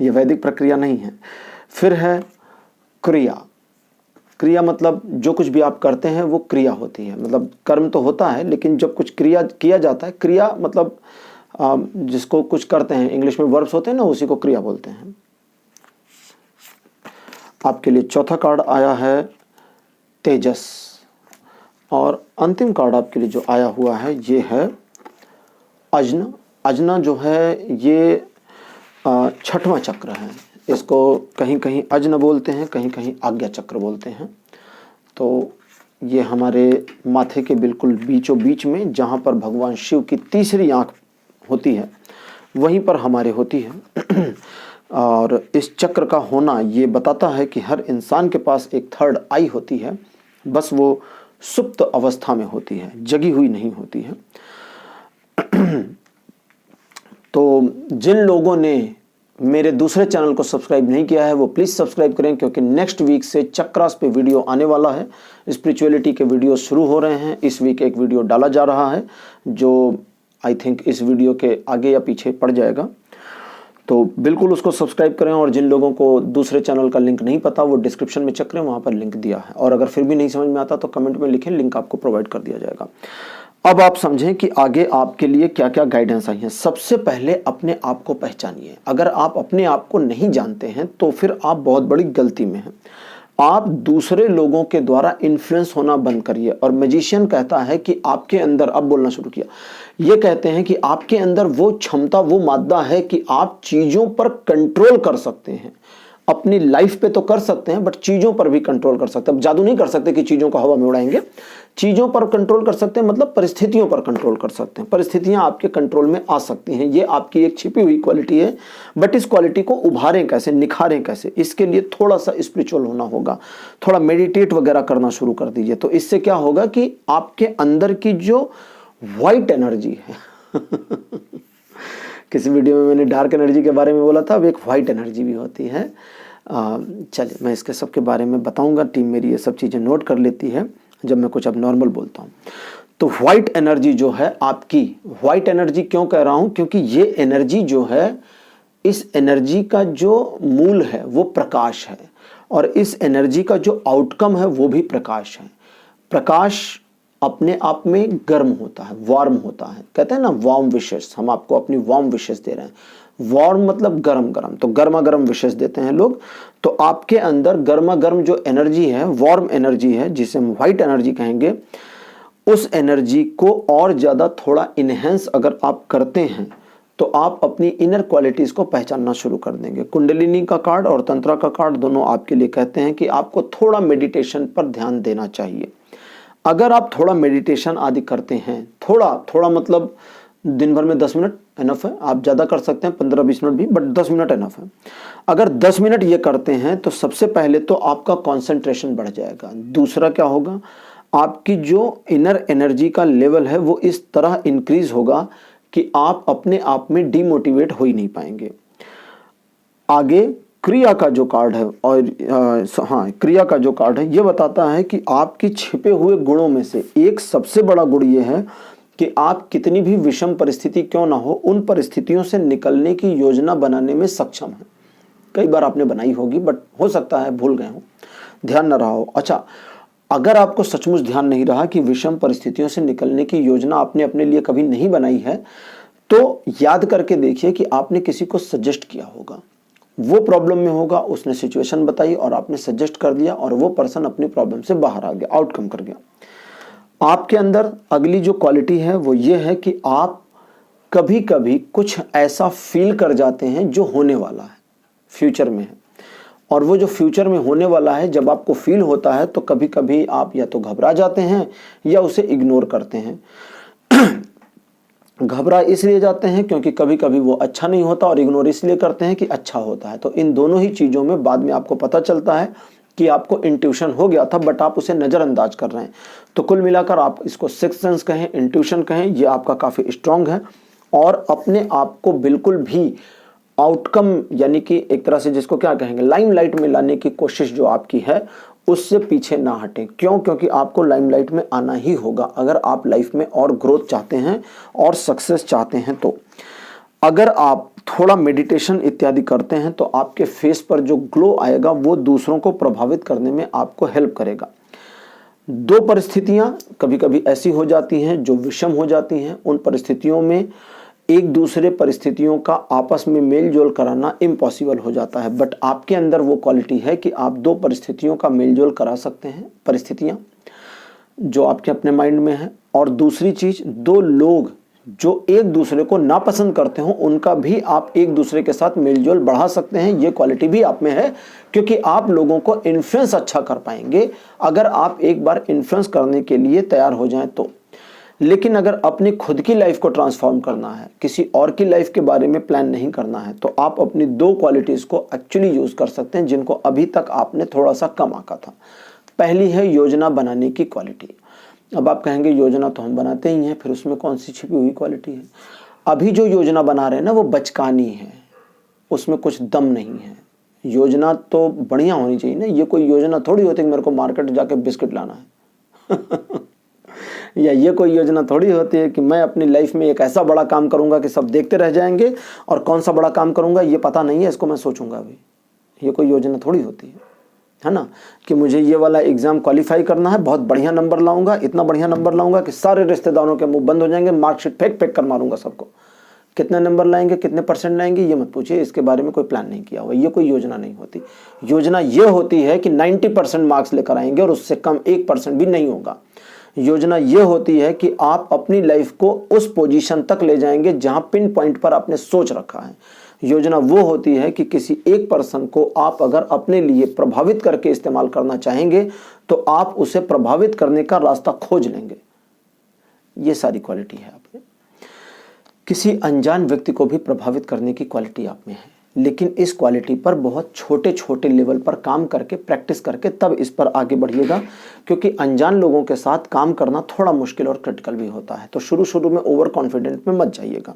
ये वैदिक प्रक्रिया नहीं है। फिर है क्रिया। क्रिया मतलब जो कुछ भी आप करते हैं वो क्रिया होती है, मतलब कर्म तो होता है लेकिन जब कुछ क्रिया किया जाता है, क्रिया मतलब जिसको कुछ करते हैं, इंग्लिश में वर्ब्स होते हैं ना, उसी को क्रिया बोलते हैं। आपके लिए चौथा कार्ड आया है तेजस, और अंतिम कार्ड आपके लिए जो आया हुआ है ये है अजन। अजना जो है ये छठवां चक्र है, इसको कहीं कहीं अजन बोलते हैं, कहीं कहीं आज्ञा चक्र बोलते हैं। तो ये हमारे माथे के बिल्कुल बीचों बीच में, जहाँ पर भगवान शिव की तीसरी आँख होती है वहीं पर हमारे होती है और इस चक्र का होना ये बताता है कि हर इंसान के पास एक थर्ड आई होती है, बस वो सुप्त अवस्था में होती है, जगी हुई नहीं होती है। तो जिन लोगों ने मेरे दूसरे चैनल को सब्सक्राइब नहीं किया है वो प्लीज़ सब्सक्राइब करें, क्योंकि नेक्स्ट वीक से चक्रास पे वीडियो आने वाला है। स्पिरिचुअलिटी के वीडियो शुरू हो रहे हैं। इस वीक एक वीडियो डाला जा रहा है जो आई थिंक इस वीडियो के आगे या पीछे पड़ जाएगा, तो बिल्कुल उसको सब्सक्राइब करें। और जिन लोगों को दूसरे चैनल का लिंक नहीं पता वो डिस्क्रिप्शन में चेक करें, वहाँ पर लिंक दिया है। और अगर फिर भी नहीं समझ में आता तो कमेंट में लिखें, लिंक आपको प्रोवाइड कर दिया जाएगा। अब आप समझें कि आगे आपके लिए क्या क्या गाइडेंस आई है। सबसे पहले अपने आप को पहचानिए। अगर आप अपने आप को नहीं जानते हैं तो फिर आप बहुत बड़ी गलती में हैं। आप दूसरे लोगों के द्वारा इन्फ्लुएंस होना बंद करिए। और मैजिशियन कहता है कि आपके अंदर, अब बोलना शुरू किया, ये कहते हैं कि आपके अंदर वो क्षमता, वो मादा है कि आप चीज़ों पर कंट्रोल कर सकते हैं। अपनी लाइफ पे तो कर सकते हैं बट चीज़ों पर भी कंट्रोल कर सकते हैं। अब जादू नहीं कर सकते कि चीज़ों को हवा में उड़ाएंगे, चीज़ों पर कंट्रोल कर सकते हैं, मतलब परिस्थितियों पर कंट्रोल कर सकते हैं। परिस्थितियां आपके कंट्रोल में आ सकती हैं, ये आपकी एक छिपी हुई क्वालिटी है। बट इस क्वालिटी को उभारें कैसे, निखारें कैसे, इसके लिए थोड़ा सा स्पिरिचुअल होना होगा, थोड़ा मेडिटेट वगैरह करना शुरू कर दीजिए। तो इससे क्या होगा कि आपके अंदर की जो वाइट एनर्जी है किसी वीडियो में मैंने डार्क एनर्जी के बारे में बोला था, अब एक वाइट एनर्जी भी होती है। चलिए मैं इसके सब के बारे में बताऊंगा। टीम मेरी ये सब चीज़ें नोट कर लेती है जब मैं कुछ अब नॉर्मल बोलता हूँ। तो वाइट एनर्जी जो है आपकी, वाइट एनर्जी क्यों कह रहा हूँ, क्योंकि ये एनर्जी जो है, इस एनर्जी का जो मूल है वो प्रकाश है, और इस एनर्जी का जो आउटकम है वो भी प्रकाश है। प्रकाश अपने आप में गर्म होता है, वार्म होता है। कहते हैं ना वार्म विशेस, हम आपको अपनी वार्म विशेस दे रहे हैं। वार्म मतलब गरम गरम, तो गर्मा गर्म विशेस देते हैं लोग। तो आपके अंदर गर्मा गर्म जो एनर्जी है, वार्म एनर्जी है, जिसे हम व्हाइट एनर्जी कहेंगे, उस एनर्जी को और ज़्यादा थोड़ा इनहेंस अगर आप करते हैं तो आप अपनी इनर क्वालिटीज़ को पहचानना शुरू कर देंगे। कुंडलिनी का कार्ड और तंत्रा का कार्ड दोनों आपके लिए कहते हैं कि आपको थोड़ा मेडिटेशन पर ध्यान देना चाहिए। अगर आप थोड़ा मेडिटेशन आदि करते हैं, थोड़ा मतलब दिन भर में 10 मिनट इनफ है, आप ज़्यादा कर सकते हैं 15-20 मिनट भी, बट 10 मिनट इनफ है। अगर 10 मिनट ये करते हैं तो सबसे पहले तो आपका कंसंट्रेशन बढ़ जाएगा। दूसरा क्या होगा, आपकी जो इनर एनर्जी का लेवल है वो इस तरह इंक्रीज होगा कि आप अपने आप में डीमोटिवेट हो ही नहीं पाएंगे। आगे क्रिया का जो कार्ड है, और हाँ, क्रिया का जो कार्ड है ये बताता है कि आपके छिपे हुए गुणों में से एक सबसे बड़ा गुण ये है कि आप कितनी भी विषम परिस्थिति क्यों ना हो, उन परिस्थितियों से निकलने की योजना बनाने में सक्षम है। कई बार आपने बनाई होगी बट हो सकता है भूल गए हो, ध्यान न रहा हो। अच्छा, अगर आपको सचमुच ध्यान नहीं रहा कि विषम परिस्थितियों से निकलने की योजना आपने अपने लिए कभी नहीं बनाई है, तो याद करके देखिए कि आपने किसी को सजेस्ट किया होगा, वो प्रॉब्लम में होगा, उसने सिचुएशन बताई और आपने सजेस्ट कर दिया और वो पर्सन अपनी प्रॉब्लम से बाहर आ गया, आउटकम कर गया। आपके अंदर अगली जो क्वालिटी है वो ये है कि आप कभी कभी कुछ ऐसा फील कर जाते हैं जो होने वाला है, फ्यूचर में है, और वो जो फ्यूचर में होने वाला है जब आपको फील होता है तो कभी कभी आप या तो घबरा जाते हैं या उसे इग्नोर करते हैं। घबरा इसलिए जाते हैं क्योंकि कभी कभी वो अच्छा नहीं होता, और इग्नोर इसलिए करते हैं कि अच्छा होता है। तो इन दोनों ही चीज़ों में बाद में आपको पता चलता है कि आपको इंट्यूशन हो गया था, बट आप उसे नज़रअंदाज कर रहे हैं। तो कुल मिलाकर आप इसको सिक्स्थ सेंस कहें, इंट्यूशन कहें, ये आपका काफ़ी स्ट्रांग है, और अपने आप को बिल्कुल भी आउटकम यानी कि एक तरह से जिसको क्या कहेंगे लाइमलाइट में लाने की कोशिश जो आपकी है उससे पीछे ना हटें। क्यों? क्योंकि आपको लाइमलाइट में आना ही होगा अगर आप लाइफ में और ग्रोथ चाहते हैं और सक्सेस चाहते हैं। तो अगर आप थोड़ा मेडिटेशन इत्यादि करते हैं तो आपके फेस पर जो ग्लो आएगा वो दूसरों को प्रभावित करने में आपको हेल्प करेगा। दो परिस्थितियां कभी कभी ऐसी हो जाती हैं जो विषम हो जाती हैं, उन परिस्थितियों में एक दूसरे परिस्थितियों का आपस में मेल जोल कराना इम्पॉसिबल हो जाता है, बट आपके अंदर वो क्वालिटी है कि आप दो परिस्थितियों का मेल जोल करा सकते हैं, परिस्थितियां जो आपके अपने माइंड में है। और दूसरी चीज, दो लोग जो एक दूसरे को नापसंद करते हो उनका भी आप एक दूसरे के साथ मेल जोल बढ़ा सकते हैं। ये क्वालिटी भी आप में है, क्योंकि आप लोगों को इन्फ्लुएंस अच्छा कर पाएंगे अगर आप एक बार इन्फ्लुएंस करने के लिए तैयार हो जाएं तो। लेकिन अगर अपनी खुद की लाइफ को ट्रांसफॉर्म करना है, किसी और की लाइफ के बारे में प्लान नहीं करना है, तो आप अपनी दो क्वालिटीज़ को एक्चुअली यूज़ कर सकते हैं जिनको अभी तक आपने थोड़ा सा कम आंका था। पहली है योजना बनाने की क्वालिटी। अब आप कहेंगे योजना तो हम बनाते ही हैं, फिर उसमें कौन सी छिपी हुई क्वालिटी है? अभी जो योजना बना रहे हैं ना वो बचकानी है, उसमें कुछ दम नहीं है। योजना तो बढ़िया होनी चाहिए ना, ये कोई योजना थोड़ी होती है कि मेरे को मार्केट जाके बिस्किट लाना है या ये कोई योजना थोड़ी होती है कि मैं अपनी लाइफ में एक ऐसा बड़ा काम करूंगा कि सब देखते रह जाएंगे, और कौन सा बड़ा काम करूंगा ये पता नहीं है, इसको मैं सोचूंगा अभी। ये कोई योजना थोड़ी होती है ना, कि मुझे ये वाला एग्जाम क्वालिफाई करना है, बहुत बढ़िया नंबर लाऊंगा, इतना बढ़िया नंबर लाऊंगा कि सारे रिश्तेदारों के मुंह बंद हो जाएंगे, मार्कशीट फेंक फेंक कर मारूंगा सबको। कितने नंबर लाएंगे, कितने परसेंट लाएंगे, ये मत पूछिए, इसके बारे में कोई प्लान नहीं किया हुआ। ये कोई योजना नहीं होती। योजना ये होती है कि 90% मार्क्स लेकर आएंगे और उससे कम 1% भी नहीं होगा। योजना ये होती है कि आप अपनी लाइफ को उस पोजीशन तक ले जाएंगे जहां पिन पॉइंट पर आपने सोच रखा है। योजना वो होती है कि किसी एक पर्सन को आप अगर अपने लिए प्रभावित करके इस्तेमाल करना चाहेंगे तो आप उसे प्रभावित करने का रास्ता खोज लेंगे। ये सारी क्वालिटी है आप में। किसी अनजान व्यक्ति को भी प्रभावित करने की क्वालिटी आप में है, लेकिन इस क्वालिटी पर बहुत छोटे छोटे लेवल पर काम करके, प्रैक्टिस करके तब इस पर आगे बढ़िएगा, क्योंकि अनजान लोगों के साथ काम करना थोड़ा मुश्किल और क्रिटिकल भी होता है। तो शुरू शुरू में ओवर कॉन्फिडेंट में मत जाइएगा।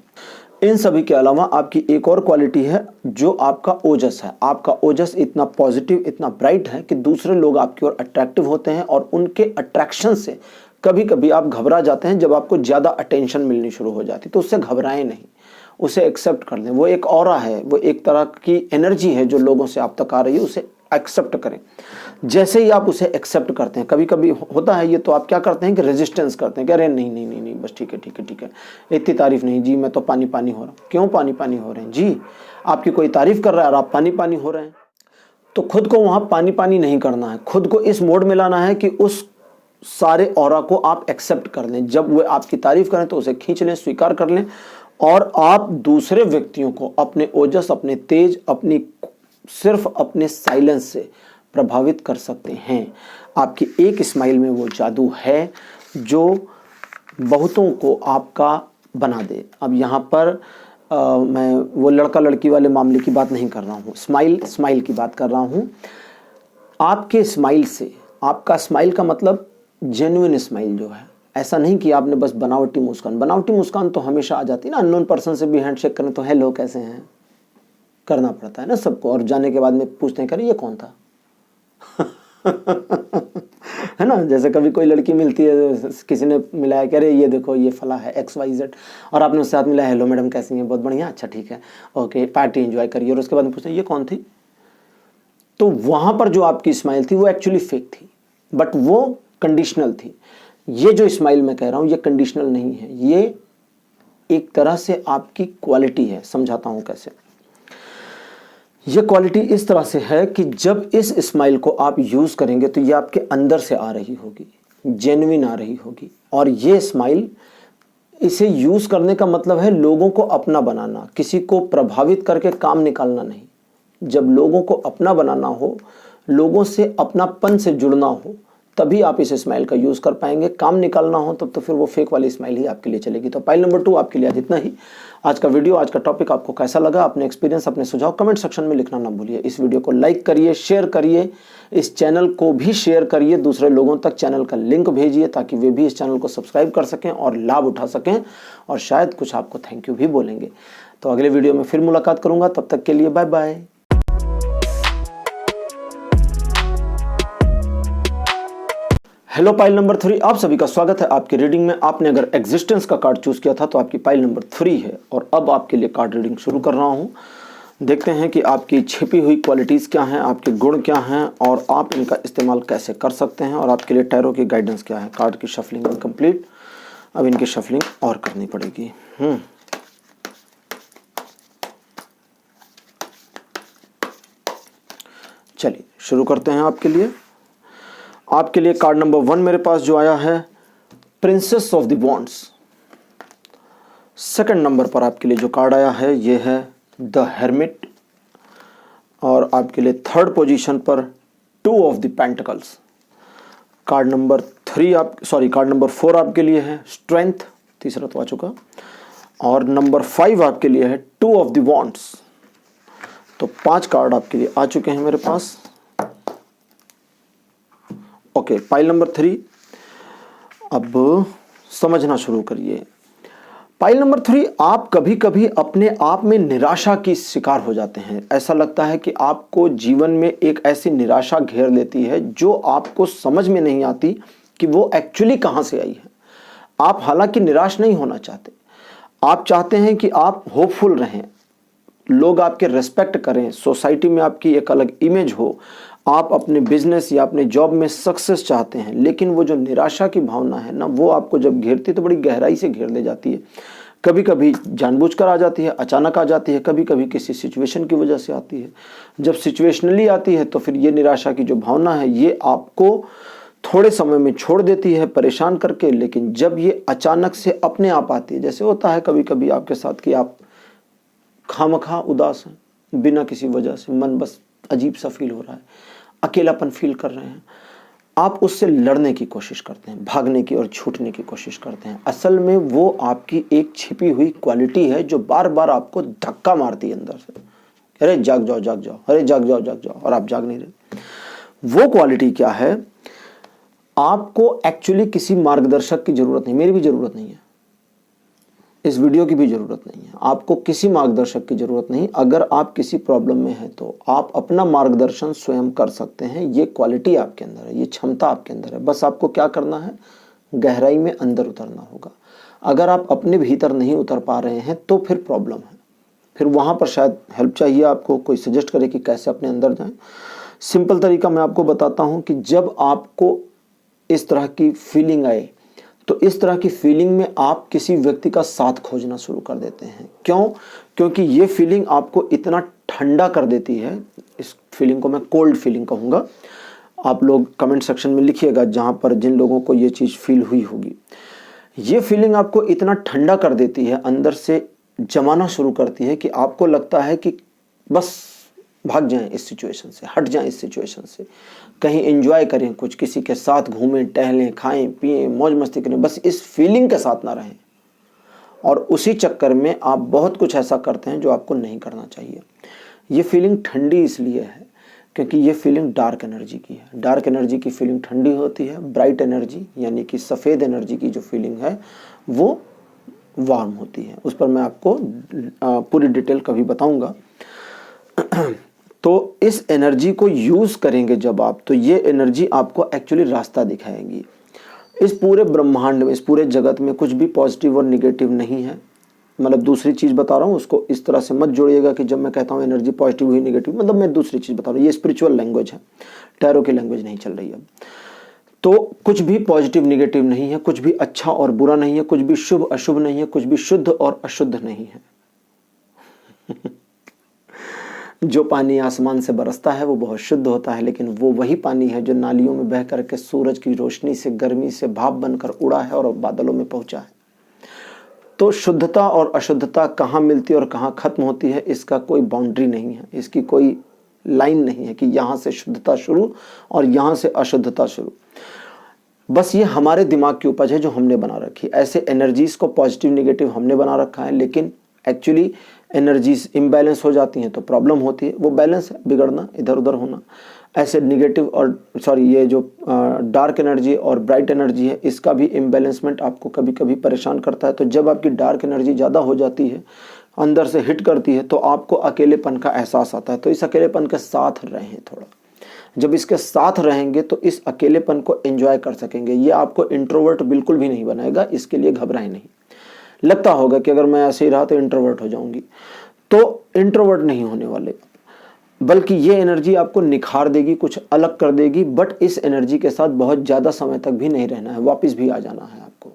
इन सभी के अलावा आपकी एक और क्वालिटी है जो आपका ओजस है। आपका ओजस इतना पॉजिटिव, इतना ब्राइट है कि दूसरे लोग आपकी ओर अट्रैक्टिव होते हैं, और उनके अट्रैक्शन से कभी कभी आप घबरा जाते हैं। जब आपको ज़्यादा अटेंशन मिलनी शुरू हो जाती तो उससे घबराएं नहीं, उसे एक्सेप्ट कर लें। वो एक ऑरा है, वो एक तरह की एनर्जी है जो लोगों से आप तक आ रही है, उसे एक्सेप्ट करें। जैसे ही आप उसे एक्सेप्ट करते हैं, कभी कभी होता है ये, तो आप क्या करते हैं कि रेजिस्टेंस करते हैं कि अरे नहीं नहीं नहीं नहीं, बस ठीक है ठीक है ठीक है, इतनी तारीफ नहीं जी, मैं तो पानी पानी हो रहा हूँ। क्यों पानी पानी हो रहे हैं जी? आपकी कोई तारीफ कर रहा है और आप पानी पानी हो रहे हैं। तो खुद को वहाँ पानी पानी नहीं करना है, खुद को इस मोड में लाना है कि उस सारे ऑरा को आप एक्सेप्ट कर लें। जब वो आपकी तारीफ करें तो उसे खींच लें, स्वीकार कर लें, और आप दूसरे व्यक्तियों को अपने ओजस, अपने तेज, अपनी सिर्फ अपने साइलेंस से प्रभावित कर सकते हैं। आपकी एक स्माइल में वो जादू है जो बहुतों को आपका बना दे। अब यहाँ पर मैं वो लड़का लड़की वाले मामले की बात नहीं कर रहा हूँ, स्माइल की बात कर रहा हूँ। आपके स्माइल से, आपका स्माइल का मतलब जेन्युइन स्माइल जो है, ऐसा नहीं कि आपने बस बनावटी मुस्कान तो हमेशा आ जाती है ना। अननोन पर्सन से भी हैंडशेक करें तो हेलो कैसे हैं करना पड़ता है ना सबको, और जाने के बाद में पूछते हैं करे ये कौन था है ना। जैसे कभी कोई लड़की मिलती है, किसी ने मिलाया कि अरे ये देखो ये फला है XYZ, और आपने उससे साथ मिला, हेलो मैडम कैसी हैं, बहुत बढ़िया, अच्छा ठीक है, ओके पार्टी एंजॉय करिए, और उसके बाद में पूछते हैं ये कौन थी। तो वहां पर जो आपकी स्माइल थी वो एक्चुअली फेक थी, बट वो कंडीशनल थी। ये जो स्माइल मैं कह रहा हूं ये कंडीशनल नहीं है, ये एक तरह से आपकी क्वालिटी है। समझाता हूं कैसे। ये क्वालिटी इस तरह से है कि जब इस स्माइल को आप यूज़ करेंगे तो ये आपके अंदर से आ रही होगी, जेन्युइन आ रही होगी। और ये स्माइल, इसे यूज़ करने का मतलब है लोगों को अपना बनाना, किसी को प्रभावित करके काम निकालना नहीं। जब लोगों को अपना बनाना हो, लोगों से अपनापन से जुड़ना हो, तभी आप इस स्माइल का यूज़ कर पाएंगे। काम निकालना हो तब तो फिर वो फेक वाली स्माइल ही आपके लिए चलेगी। तो पाइल नंबर 2 आपके लिए आज इतना ही। आज का वीडियो, आज का टॉपिक आपको कैसा लगा? अपने एक्सपीरियंस, अपने सुझाव कमेंट सेक्शन में लिखना ना भूलिए। इस वीडियो को लाइक करिए, शेयर करिए, इस चैनल को भी शेयर करिए, दूसरे लोगों तक चैनल का लिंक भेजिए ताकि वे भी इस चैनल को सब्सक्राइब कर सकें और लाभ उठा सकें, और शायद कुछ आपको थैंक यू भी बोलेंगे। तो अगले वीडियो में फिर मुलाकात करूंगा, तब तक के लिए bye bye. Hello pile number 3, आप सभी का स्वागत है आपकी रीडिंग में। आपने अगर एग्जिस्टेंस का कार्ड चूज किया था तो आपकी पाइल नंबर 3 है। और अब आपके लिए कार्ड रीडिंग शुरू कर रहा हूं। देखते हैं कि आपकी छिपी हुई क्वालिटीज़ क्या हैं, आपके गुण क्या हैं और आप इनका इस्तेमाल कैसे कर सकते हैं, और आपके लिए टैरो की गाइडेंस क्या है। कार्ड की शफलिंग कंप्लीट, अब इनकी शफलिंग और करनी पड़ेगी। चलिए शुरू करते हैं। आपके लिए कार्ड नंबर 1 मेरे पास जो आया है, princess of the wands. Second number पर आपके लिए जो कार्ड आया है ये है द हेर्मिट। और आपके लिए थर्ड पोजीशन पर 2 of the pentacles. Card number 4 आपके लिए है स्ट्रेंथ, तीसरा तो आ चुका। और नंबर 5 आपके लिए है 2 ऑफ द वॉन्ड्स। तो 5 कार्ड आपके लिए आ चुके हैं मेरे पास। ओके, पाइल नंबर 3, अब समझना शुरू करिए। पाइल नंबर 3, आप कभी कभी अपने आप में निराशा की शिकार हो जाते हैं। ऐसा लगता है कि आपको जीवन में एक ऐसी निराशा घेर लेती है जो आपको समझ में नहीं आती कि वो एक्चुअली कहाँ से आई है। आप हालांकि निराश नहीं होना चाहते, आप चाहते हैं कि आप होपफुल रहें, लोग आपके रेस्पेक्ट करें, सोसाइटी में आपकी एक अलग इमेज हो, आप अपने बिजनेस या अपने जॉब में सक्सेस चाहते हैं। लेकिन वो जो निराशा की भावना है ना, वो आपको जब घेरती है तो बड़ी गहराई से घेर ले जाती है। कभी कभी जानबूझकर आ जाती है, अचानक आ जाती है, कभी कभी किसी सिचुएशन की वजह से आती है। जब सिचुएशनली आती है तो फिर ये निराशा की जो भावना है ये आपको थोड़े समय में छोड़ देती है परेशान करके। लेकिन जब ये अचानक से अपने आप आती है, जैसे होता है कभी कभी आपके साथ कि आप खामखा उदास हैं, बिना किसी वजह से मन बस अजीब सा फील हो रहा है, अकेलापन फील कर रहे हैं, आप उससे लड़ने की कोशिश करते हैं, भागने की और छूटने की कोशिश करते हैं। असल में वो आपकी एक छिपी हुई क्वालिटी है जो बार बार आपको धक्का मारती है अंदर से। अरे जाग जाओ, अरे जाग जाओ, और आप जाग नहीं रहे। वो क्वालिटी क्या है? आपको एक्चुअली किसी मार्गदर्शक की जरूरत नहीं, मेरी भी जरूरत नहीं है, इस वीडियो की भी जरूरत नहीं है, आपको किसी मार्गदर्शक की जरूरत नहीं। अगर आप किसी प्रॉब्लम में हैं तो आप अपना मार्गदर्शन स्वयं कर सकते हैं। ये क्वालिटी आपके अंदर है, ये क्षमता आपके अंदर है। बस आपको क्या करना है? गहराई में अंदर उतरना होगा। अगर आप अपने भीतर नहीं उतर पा रहे हैं तो फिर प्रॉब्लम है, फिर वहाँ पर शायद हेल्प चाहिए आपको, कोई सजेस्ट करे कि कैसे अपने अंदर जाएं। सिंपल तरीका मैं आपको बताता हूँ कि जब आपको इस तरह की फीलिंग आए तो इस तरह की फीलिंग में आप किसी व्यक्ति का साथ खोजना शुरू कर देते हैं। क्यों? क्योंकि ये फीलिंग आपको इतना ठंडा कर देती है। इस फीलिंग को मैं कोल्ड फीलिंग कहूँगा। आप लोग कमेंट सेक्शन में लिखिएगा जहाँ पर जिन लोगों को ये चीज़ फील हुई होगी। ये फीलिंग आपको इतना ठंडा कर देती है, अंदर से जमाना शुरू करती है कि आपको लगता है कि बस भाग जाएं इस सिचुएशन से, हट जाएं इस सिचुएशन से, कहीं एंजॉय करें, कुछ किसी के साथ घूमें, टहलें, खाएं, पिएं, मौज मस्ती करें, बस इस फीलिंग के साथ ना रहें। और उसी चक्कर में आप बहुत कुछ ऐसा करते हैं जो आपको नहीं करना चाहिए। ये फीलिंग ठंडी इसलिए है क्योंकि ये फीलिंग डार्क एनर्जी की है। डार्क एनर्जी की फीलिंग ठंडी होती है, ब्राइट एनर्जी यानी कि सफ़ेद एनर्जी की जो फीलिंग है वो वार्म होती है। उस पर मैं आपको पूरी डिटेल कभी बताऊंगा। तो इस एनर्जी को यूज़ करेंगे जब आप, तो ये एनर्जी आपको एक्चुअली रास्ता दिखाएगी। इस पूरे ब्रह्मांड में, इस पूरे जगत में कुछ भी पॉजिटिव और निगेटिव नहीं है। मतलब दूसरी चीज़ बता रहा हूँ, उसको इस तरह से मत जोड़िएगा कि जब मैं कहता हूँ एनर्जी पॉजिटिव हुई निगेटिव, मतलब मैं दूसरी चीज़ बता रहा हूँ। ये स्पिरिचुअल लैंग्वेज है, टैरो की लैंग्वेज नहीं चल रही है। तो कुछ भी पॉजिटिव निगेटिव नहीं है, कुछ भी अच्छा और बुरा नहीं है, कुछ भी शुभ अशुभ नहीं है, कुछ भी शुद्ध और अशुद्ध नहीं है। जो पानी आसमान से बरसता है वो बहुत शुद्ध होता है, लेकिन वो वही पानी है जो नालियों में बह करके सूरज की रोशनी से, गर्मी से भाप बनकर उड़ा है और बादलों में पहुंचा है। तो शुद्धता और अशुद्धता कहाँ मिलती है और कहाँ खत्म होती है, इसका कोई बाउंड्री नहीं है, इसकी कोई लाइन नहीं है कि यहाँ से शुद्धता शुरू और यहाँ से अशुद्धता शुरू। बस ये हमारे दिमाग की उपज है जो हमने बना रखी। ऐसे एनर्जीज को पॉजिटिव नेगेटिव हमने बना रखा है, लेकिन एक्चुअली एनर्जीज इम्बैलेंस हो जाती हैं तो प्रॉब्लम होती है। वो बैलेंस है, बिगड़ना, इधर उधर होना। ऐसे निगेटिव और ये जो डार्क एनर्जी और ब्राइट एनर्जी है, इसका भी इम्बैलेंसमेंट आपको कभी कभी परेशान करता है। तो जब आपकी डार्क एनर्जी ज़्यादा हो जाती है, अंदर से हिट करती है, तो आपको अकेलेपन का एहसास आता है। तो इस अकेलेपन के साथ रहें थोड़ा। जब इसके साथ रहेंगे तो इस अकेलेपन को एंजॉय कर सकेंगे। ये आपको इंट्रोवर्ट बिल्कुल भी नहीं बनाएगा, इसके लिए घबराएं नहीं। लगता होगा कि अगर मैं ऐसे ही रहा तो इंट्रोवर्ट हो जाऊंगी, तो इंट्रोवर्ट नहीं होने वाले, बल्कि ये एनर्जी आपको निखार देगी, कुछ अलग कर देगी। बट इस एनर्जी के साथ बहुत ज़्यादा समय तक भी नहीं रहना है, वापस भी आ जाना है आपको।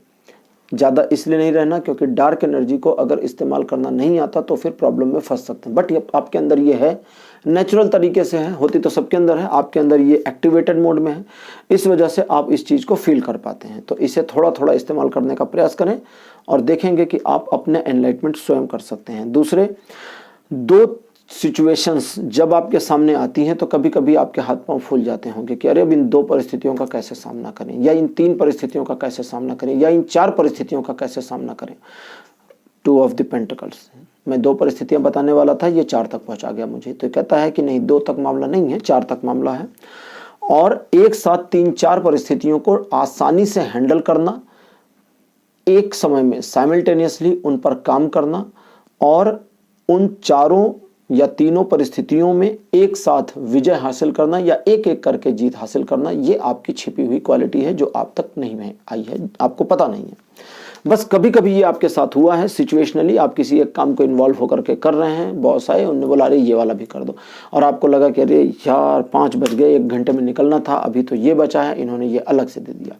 ज़्यादा इसलिए नहीं रहना क्योंकि डार्क एनर्जी को अगर इस्तेमाल करना नहीं आता तो फिर प्रॉब्लम में फंस सकते हैं। बट ये आपके अंदर ये है, नेचुरल तरीके से है, होती तो सबके अंदर है, आपके अंदर ये एक्टिवेटेड मोड में है, इस वजह से आप इस चीज़ को फील कर पाते हैं। तो इसे थोड़ा थोड़ा इस्तेमाल करने का प्रयास करें और देखेंगे कि आप अपने एनलाइटमेंट स्वयं कर सकते हैं। दूसरे दो सिचुएशंस जब आपके सामने आती हैं तो कभी कभी आपके हाथ पांव फूल जाते होंगे कि अरे अब इन 2 परिस्थितियों का कैसे सामना करें, या इन 3 परिस्थितियों का कैसे सामना करें, या इन 4 परिस्थितियों का कैसे सामना करें। 2 ऑफ द पेंटिकल्स, मैं 2 परिस्थितियां बताने वाला था, ये 4 तक पहुंचा गया मुझे। तो कहता है कि नहीं, 2 तक मामला नहीं है, 4 तक मामला है। और एक साथ 3-4 परिस्थितियों को आसानी से हैंडल करना, एक समय में साइमल्टेनियसली उन पर काम करना और उन 4 या 3 परिस्थितियों में एक साथ विजय हासिल करना या एक एक करके जीत हासिल करना, ये आपकी छिपी हुई क्वालिटी है जो आप तक नहीं आई है, आपको पता नहीं है। बस कभी कभी ये आपके साथ हुआ है, सिचुएशनली आप किसी एक काम को इन्वॉल्व होकर के कर रहे हैं, बॉस आए, उन्होंने बोला अरे ये वाला भी कर दो, और आपको लगा कि अरे यार 5 बज गए, 1 घंटे में निकलना था, अभी तो ये बचा है, इन्होंने ये अलग से दे दिया।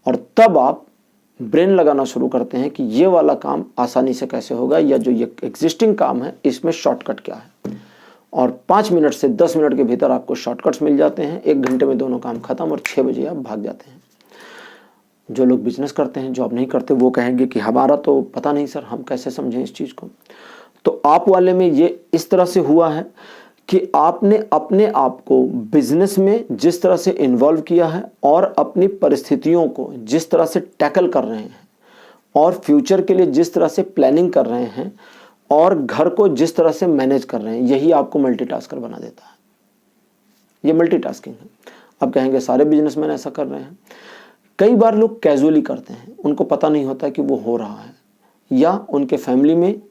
और तब आप ब्रेन लगाना शुरू करते हैं कि ये वाला काम आसानी से कैसे होगा, या जो ये एग्जिस्टिंग काम है इसमें शॉर्टकट क्या है। और 5 मिनट से 10 मिनट के भीतर आपको शॉर्टकट्स मिल जाते हैं, 1 घंटे में दोनों काम खत्म और 6 बजे आप भाग जाते हैं। जो लोग बिजनेस करते हैं, जॉब नहीं करते, वो कहेंगे कि हमारा तो पता नहीं सर, हम कैसे समझें इस चीज़ को। तो आप वाले में ये इस तरह से हुआ है कि आपने अपने आप को बिजनेस में जिस तरह से इन्वॉल्व किया है और अपनी परिस्थितियों को जिस तरह से टैकल कर रहे हैं और फ्यूचर के लिए जिस तरह से प्लानिंग कर रहे हैं और घर को जिस तरह से मैनेज कर रहे हैं, यही आपको मल्टीटास्कर बना देता है। ये मल्टीटास्किंग है। अब कहेंगे सारे बिजनेसमैन ऐसा कर रहे हैं। कई बार लोग कैजुअली करते हैं, उनको पता नहीं होता कि वो हो रहा है, या उनके फैमिली में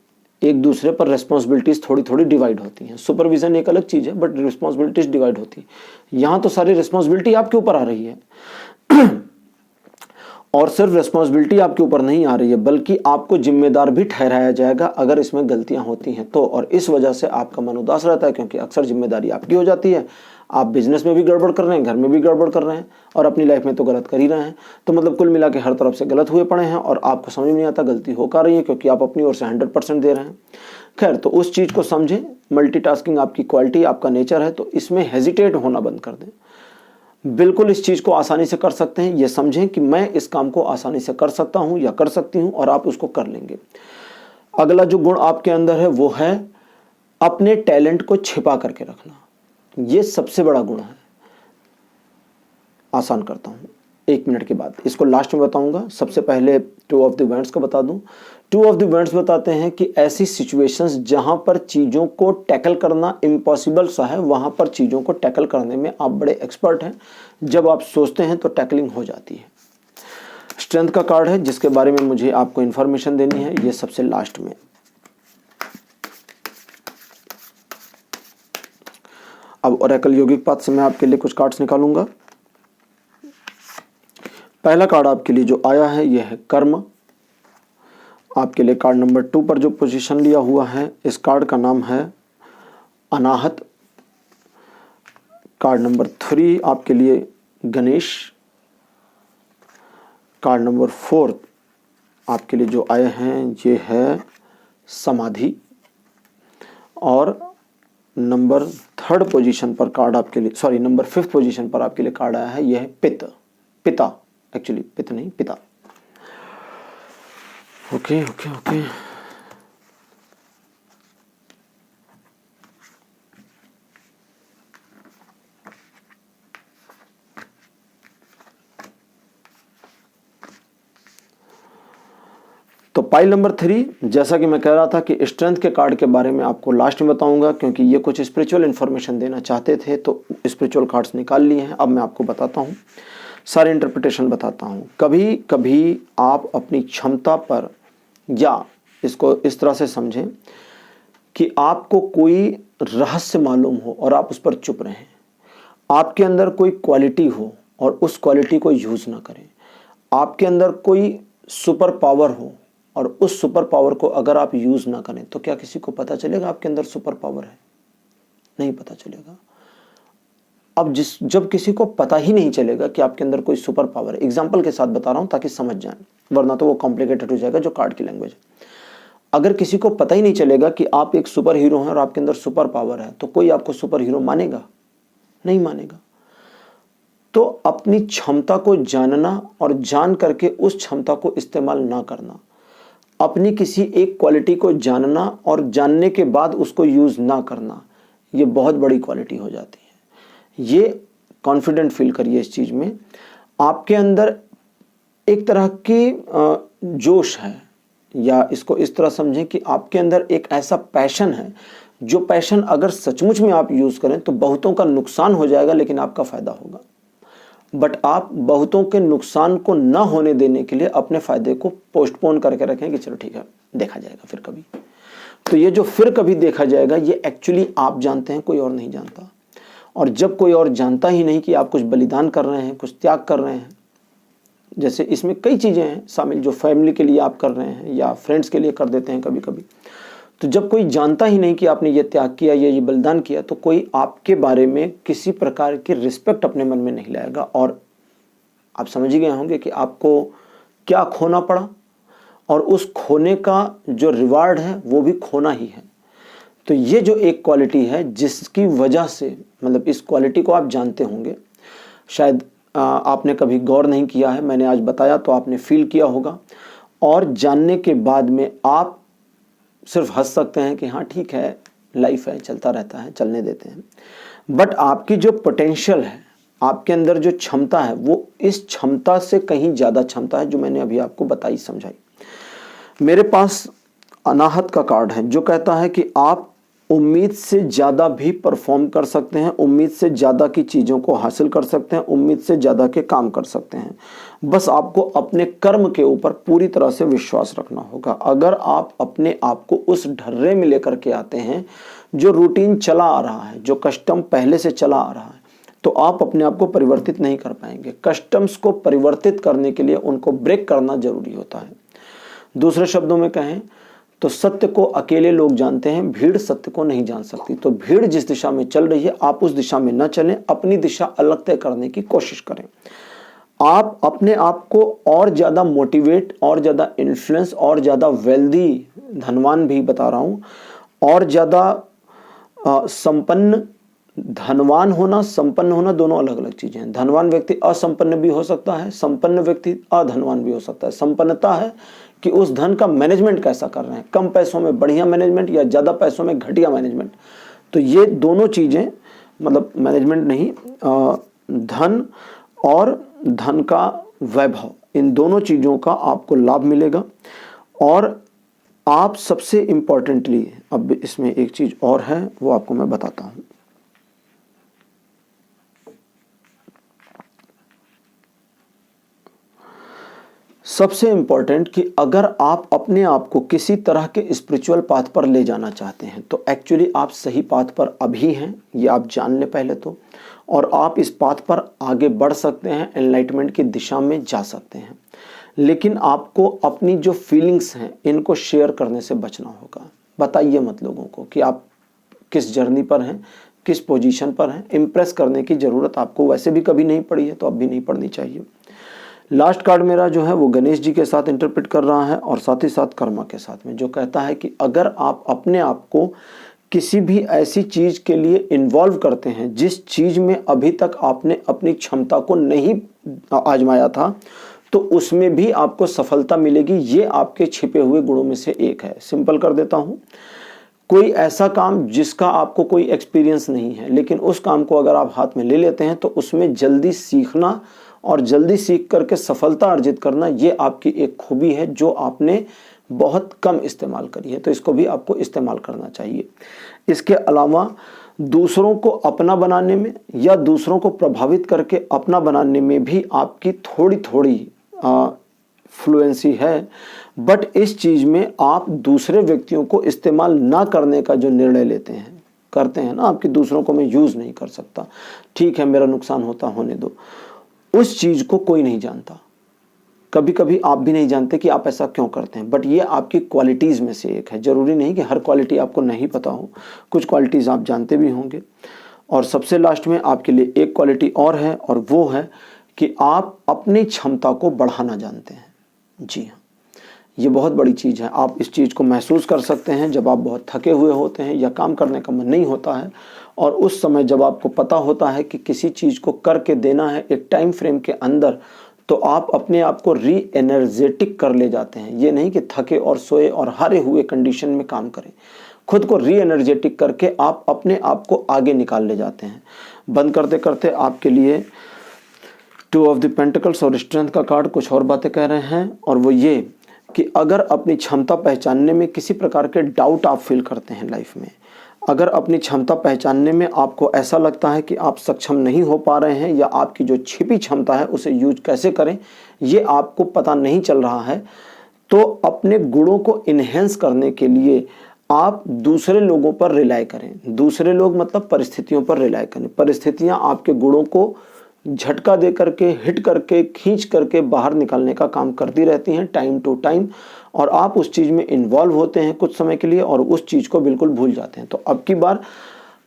एक दूसरे पर रिस्पॉन्सिबिलिटीज थोड़ी थोड़ी डिवाइड होती हैं। सुपरविजन एक अलग चीज़ है, बट रिस्पॉन्सिबिलिटीज डिवाइड होती है। यहाँ तो सारी रिस्पॉन्सिबिलिटी आपके ऊपर आ रही है और सिर्फ रिस्पॉन्सिबिलिटी आपके ऊपर नहीं आ रही है, बल्कि आपको जिम्मेदार भी ठहराया जाएगा अगर इसमें गलतियां होती हैं तो। और इस वजह से आपका मन उदास रहता है, क्योंकि अक्सर जिम्मेदारी आपकी हो जाती है। आप बिजनेस में भी गड़बड़ कर रहे हैं, घर में भी गड़बड़ कर रहे हैं, और अपनी लाइफ में तो गलत कर ही रहे हैं। तो मतलब कुल मिला के हर तरफ से गलत हुए पड़े हैं और आपको समझ में नहीं आता गलती हो कर रही है, क्योंकि आप अपनी ओर से 100% दे रहे हैं। खैर, तो उस चीज़ को समझें, मल्टीटास्किंग आपकी क्वालिटी, आपका नेचर है, तो इसमें हेजिटेट होना बंद कर दें। बिल्कुल इस चीज़ को आसानी से कर सकते हैं। ये समझें कि मैं इस काम को आसानी से कर सकता हूँ या कर सकती हूँ, और आप उसको कर लेंगे। अगला जो गुण आपके अंदर है वो है अपने टैलेंट को छिपा करके रखना। ये सबसे बड़ा गुण है। आसान करता हूँ 1 मिनट के बाद, इसको लास्ट में बताऊंगा। सबसे पहले 2 ऑफ द वैंड्स का बता दूं। 2 ऑफ द वैंड्स बताते हैं कि ऐसी सिचुएशंस जहां पर चीज़ों को टैकल करना इम्पॉसिबल सा है, वहां पर चीज़ों को टैकल करने में आप बड़े एक्सपर्ट हैं। जब आप सोचते हैं तो टैकलिंग हो जाती है। स्ट्रेंथ का कार्ड है जिसके बारे में मुझे आपको इन्फॉर्मेशन देनी है, ये सबसे लास्ट में। अब ओरेकल योगिक पाथ से मैं आपके लिए कुछ कार्ड्स निकालूंगा। पहला कार्ड आपके लिए जो आया है यह है कर्म। आपके लिए कार्ड नंबर 2 पर जो पोजीशन लिया हुआ है, इस कार्ड का नाम है। कार्ड नंबर 3 आपके लिए गणेश। कार्ड नंबर 4 आपके लिए जो आए हैं ये है समाधि, और नंबर 3rd पोजीशन पर कार्ड आपके लिए, सॉरी नंबर 5th पोजीशन पर आपके लिए कार्ड आया है, यह है पिता, एक्चुअली पिता नहीं, पिता। ओके ओके ओके, तो पाइल नंबर 3, जैसा कि मैं कह रहा था कि स्ट्रेंथ के कार्ड के बारे में आपको लास्ट में बताऊंगा, क्योंकि ये कुछ स्पिरिचुअल इन्फॉर्मेशन देना चाहते थे तो स्पिरिचुअल कार्ड्स निकाल लिए हैं। अब मैं आपको बताता हूँ, सारे इंटरप्रिटेशन बताता हूँ। कभी कभी आप अपनी क्षमता पर, या इसको इस तरह से समझें कि आपको कोई रहस्य मालूम हो और आप उस पर चुप रहें, आपके अंदर कोई क्वालिटी हो और उस क्वालिटी को यूज़ ना करें, आपके अंदर कोई सुपर पावर हो और उस सुपर पावर को अगर आप यूज़ ना करें, तो क्या किसी को पता चलेगा आपके अंदर सुपर पावर है? नहीं पता चलेगा। अब जब किसी को पता ही नहीं चलेगा कि आपके अंदर कोई सुपर पावर है, एग्जाम्पल के साथ बता रहा हूं ताकि समझ जाएं, वरना तो वो कॉम्प्लिकेटेड हो जाएगा जो कार्ड की लैंग्वेज है। अगर किसी को पता ही नहीं चलेगा कि आप एक सुपर हीरो हैं और आपके अंदर सुपर पावर है, तो कोई आपको सुपर हीरो मानेगा? नहीं मानेगा। तो अपनी क्षमता को जानना और जान करके उस क्षमता को इस्तेमाल ना करना, अपनी किसी एक क्वालिटी को जानना और जानने के बाद उसको यूज़ ना करना, ये बहुत बड़ी क्वालिटी हो जाती है। ये कॉन्फिडेंट फील करिए इस चीज़ में। आपके अंदर एक तरह की जोश है, या इसको इस तरह समझें कि आपके अंदर एक ऐसा पैशन है, जो पैशन अगर सचमुच में आप यूज़ करें तो बहुतों का नुकसान हो जाएगा लेकिन आपका फ़ायदा होगा। बट आप बहुतों के नुकसान को न होने देने के लिए अपने फ़ायदे को पोस्टपोन करके रखें कि चलो ठीक है, देखा जाएगा फिर कभी। तो ये जो फिर कभी देखा जाएगा, ये एक्चुअली आप जानते हैं, कोई और नहीं जानता। और जब कोई और जानता ही नहीं कि आप कुछ बलिदान कर रहे हैं, कुछ त्याग कर रहे हैं, जैसे इसमें कई चीज़ें हैं शामिल जो फैमिली के लिए आप कर रहे हैं या फ्रेंड्स के लिए कर देते हैं कभी कभी, तो जब कोई जानता ही नहीं कि आपने ये त्याग किया या ये बलिदान किया, तो कोई आपके बारे में किसी प्रकार की रिस्पेक्ट अपने मन में नहीं लाएगा। और आप समझ ही गए होंगे कि आपको क्या खोना पड़ा, और उस खोने का जो रिवार्ड है वो भी खोना ही है। तो ये जो एक क्वालिटी है जिसकी वजह से, मतलब इस क्वालिटी को आप जानते होंगे, शायद आपने कभी गौर नहीं किया है, मैंने आज बताया तो आपने फील किया होगा, और जानने के बाद में आप सिर्फ हंस सकते हैं कि हाँ ठीक है, लाइफ है, चलता रहता है, चलने देते हैं। बट आपकी जो पोटेंशियल है, आपके अंदर जो क्षमता है, वो इस क्षमता से कहीं ज़्यादा क्षमता है जो मैंने अभी आपको बताई समझाई। मेरे पास अनाहत का कार्ड है जो कहता है कि आप उम्मीद से ज़्यादा भी परफॉर्म कर सकते हैं, उम्मीद से ज़्यादा की चीज़ों को हासिल कर सकते हैं, उम्मीद से ज़्यादा के काम कर सकते हैं। बस आपको अपने कर्म के ऊपर पूरी तरह से विश्वास रखना होगा। अगर आप अपने आप को उस ढर्रे में लेकर के आते हैं जो रूटीन चला आ रहा है, जो कस्टम पहले से चला आ रहा है, तो आप अपने आप को परिवर्तित नहीं कर पाएंगे। कस्टम्स को परिवर्तित करने के लिए उनको ब्रेक करना जरूरी होता है। दूसरे शब्दों में कहें तो सत्य को अकेले लोग जानते हैं, भीड़ सत्य को नहीं जान सकती। तो भीड़ जिस दिशा में चल रही है, आप उस दिशा में न चलें, अपनी दिशा अलग तय करने की कोशिश करें। आप अपने आप को और ज़्यादा मोटिवेट, और ज़्यादा इन्फ्लुएंस, और ज़्यादा वेल्दी, धनवान भी बता रहा हूँ, और ज़्यादा संपन्न, धनवान होना, संपन्न होना दोनों अलग अलग चीज़ें हैं। धनवान व्यक्ति असंपन्न भी हो सकता है, संपन्न व्यक्ति अधनवान भी हो सकता है। संपन्नता है कि उस धन का मैनेजमेंट कैसा कर रहे हैं, कम पैसों में बढ़िया मैनेजमेंट या ज़्यादा पैसों में घटिया मैनेजमेंट। तो ये दोनों चीज़ें, मतलब मैनेजमेंट नहीं, धन और धन का वैभव, इन दोनों चीज़ों का आपको लाभ मिलेगा। और आप सबसे इम्पॉर्टेंटली, अब इसमें एक चीज़ और है वो आपको मैं बताता हूँ। सबसे इम्पॉर्टेंट कि अगर आप अपने आप को किसी तरह के स्पिरिचुअल पाथ पर ले जाना चाहते हैं, तो एक्चुअली आप सही पाथ पर अभी हैं, ये आप जान लें पहले तो। और आप इस पाथ पर आगे बढ़ सकते हैं, एनलाइटमेंट की दिशा में जा सकते हैं। लेकिन आपको अपनी जो फीलिंग्स हैं इनको शेयर करने से बचना होगा। बताइए मत लोगों को कि आप किस जर्नी पर हैं, किस पोजीशन पर हैं। इम्प्रेस करने की ज़रूरत आपको वैसे भी कभी नहीं पड़ी है, तो अब भी नहीं पड़नी चाहिए। लास्ट कार्ड मेरा जो है वो गणेश जी के साथ इंटरप्रेट कर रहा है और साथ ही साथ कर्मा के साथ में, जो कहता है कि अगर आप अपने आप को किसी भी ऐसी चीज के लिए इन्वॉल्व करते हैं जिस चीज में अभी तक आपने अपनी क्षमता को नहीं आजमाया था, तो उसमें भी आपको सफलता मिलेगी। ये आपके छिपे हुए गुणों में से एक है। सिंपल कर देता हूं, कोई ऐसा काम जिसका आपको कोई एक्सपीरियंस नहीं है, लेकिन उस काम को अगर आप हाथ में ले लेते हैं तो उसमें जल्दी सीखना और जल्दी सीख करके सफलता अर्जित करना, ये आपकी एक खूबी है जो आपने बहुत कम इस्तेमाल करी है। तो इसको भी आपको इस्तेमाल करना चाहिए। इसके अलावा दूसरों को अपना बनाने में या दूसरों को प्रभावित करके अपना बनाने में भी आपकी थोड़ी थोड़ी फ्लुएंसी है, बट इस चीज में आप दूसरे व्यक्तियों को इस्तेमाल ना करने का जो निर्णय लेते हैं, करते हैं ना, आपकी दूसरों को मैं यूज नहीं कर सकता, ठीक है मेरा नुकसान होता होने दो, उस चीज को कोई नहीं जानता। कभी कभी आप भी नहीं जानते कि आप ऐसा क्यों करते हैं, बट ये आपकी क्वालिटीज में से एक है। जरूरी नहीं कि हर क्वालिटी आपको नहीं पता हो, कुछ क्वालिटीज आप जानते भी होंगे। और सबसे लास्ट में आपके लिए एक क्वालिटी और है, और वो है कि आप अपनी क्षमता को बढ़ाना जानते हैं। जी हाँ, ये बहुत बड़ी चीज़ है। आप इस चीज़ को महसूस कर सकते हैं जब आप बहुत थके हुए होते हैं या काम करने का मन नहीं होता है, और उस समय जब आपको पता होता है कि किसी चीज़ को करके देना है एक टाइम फ्रेम के अंदर, तो आप अपने आप को री एनर्जेटिक कर ले जाते हैं। ये नहीं कि थके और सोए और हारे हुए कंडीशन में काम करें, खुद को री एनर्जेटिक करके आप अपने आप को आगे निकाल ले जाते हैं। बंद करते करते आपके लिए 2 ऑफ द पेंटिकल्स और स्ट्रेंथ का कार्ड कुछ और बातें कह रहे हैं, और वो ये कि अगर अपनी क्षमता पहचानने में किसी प्रकार के डाउट आप फील करते हैं लाइफ में, अगर अपनी क्षमता पहचानने में आपको ऐसा लगता है कि आप सक्षम नहीं हो पा रहे हैं या आपकी जो छिपी क्षमता है उसे यूज कैसे करें ये आपको पता नहीं चल रहा है, तो अपने गुणों को इन्हेंस करने के लिए आप दूसरे लोगों पर रिलाय करें। दूसरे लोग मतलब परिस्थितियों पर रिलाय करें। परिस्थितियां आपके गुणों को झटका दे करके, हिट करके, खींच करके बाहर निकालने का काम करती रहती हैं टाइम टू टाइम, और आप उस चीज़ में इन्वॉल्व होते हैं कुछ समय के लिए और उस चीज़ को बिल्कुल भूल जाते हैं। तो अब की बार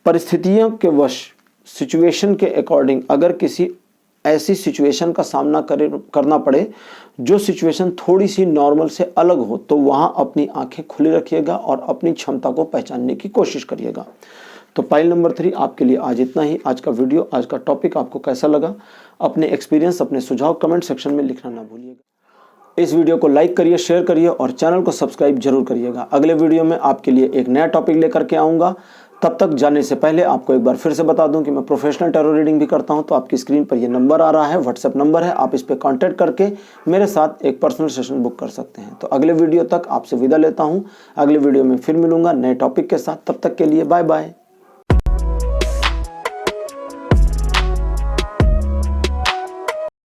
परिस्थितियों के वश, सिचुएशन के अकॉर्डिंग अगर किसी ऐसी सिचुएशन का सामना करना पड़े जो सिचुएशन थोड़ी सी नॉर्मल से अलग हो, तो वहाँ अपनी आंखें खुली रखिएगा और अपनी क्षमता को पहचानने की कोशिश करिएगा। तो पाइल नंबर 3 आपके लिए आज इतना ही। आज का वीडियो, आज का टॉपिक आपको कैसा लगा? अपने एक्सपीरियंस, अपने सुझाव कमेंट सेक्शन में लिखना ना भूलिएगा। इस वीडियो को लाइक करिए, शेयर करिए और चैनल को सब्सक्राइब जरूर करिएगा। अगले वीडियो में आपके लिए एक नया टॉपिक लेकर के आऊँगा। तब तक जाने से पहले आपको एक बार फिर से बता दूं कि मैं प्रोफेशनल टैरो रीडिंग भी करता हूं। तो आपकी स्क्रीन पर ये नंबर आ रहा है, व्हाट्सएप नंबर है, आप इस पर कॉन्टैक्ट करके मेरे साथ एक पर्सनल सेशन बुक कर सकते हैं। तो अगले वीडियो तक आपसे विदा लेता हूं। अगले वीडियो में फिर मिलूंगा नए टॉपिक के साथ। तब तक के लिए बाय बाय।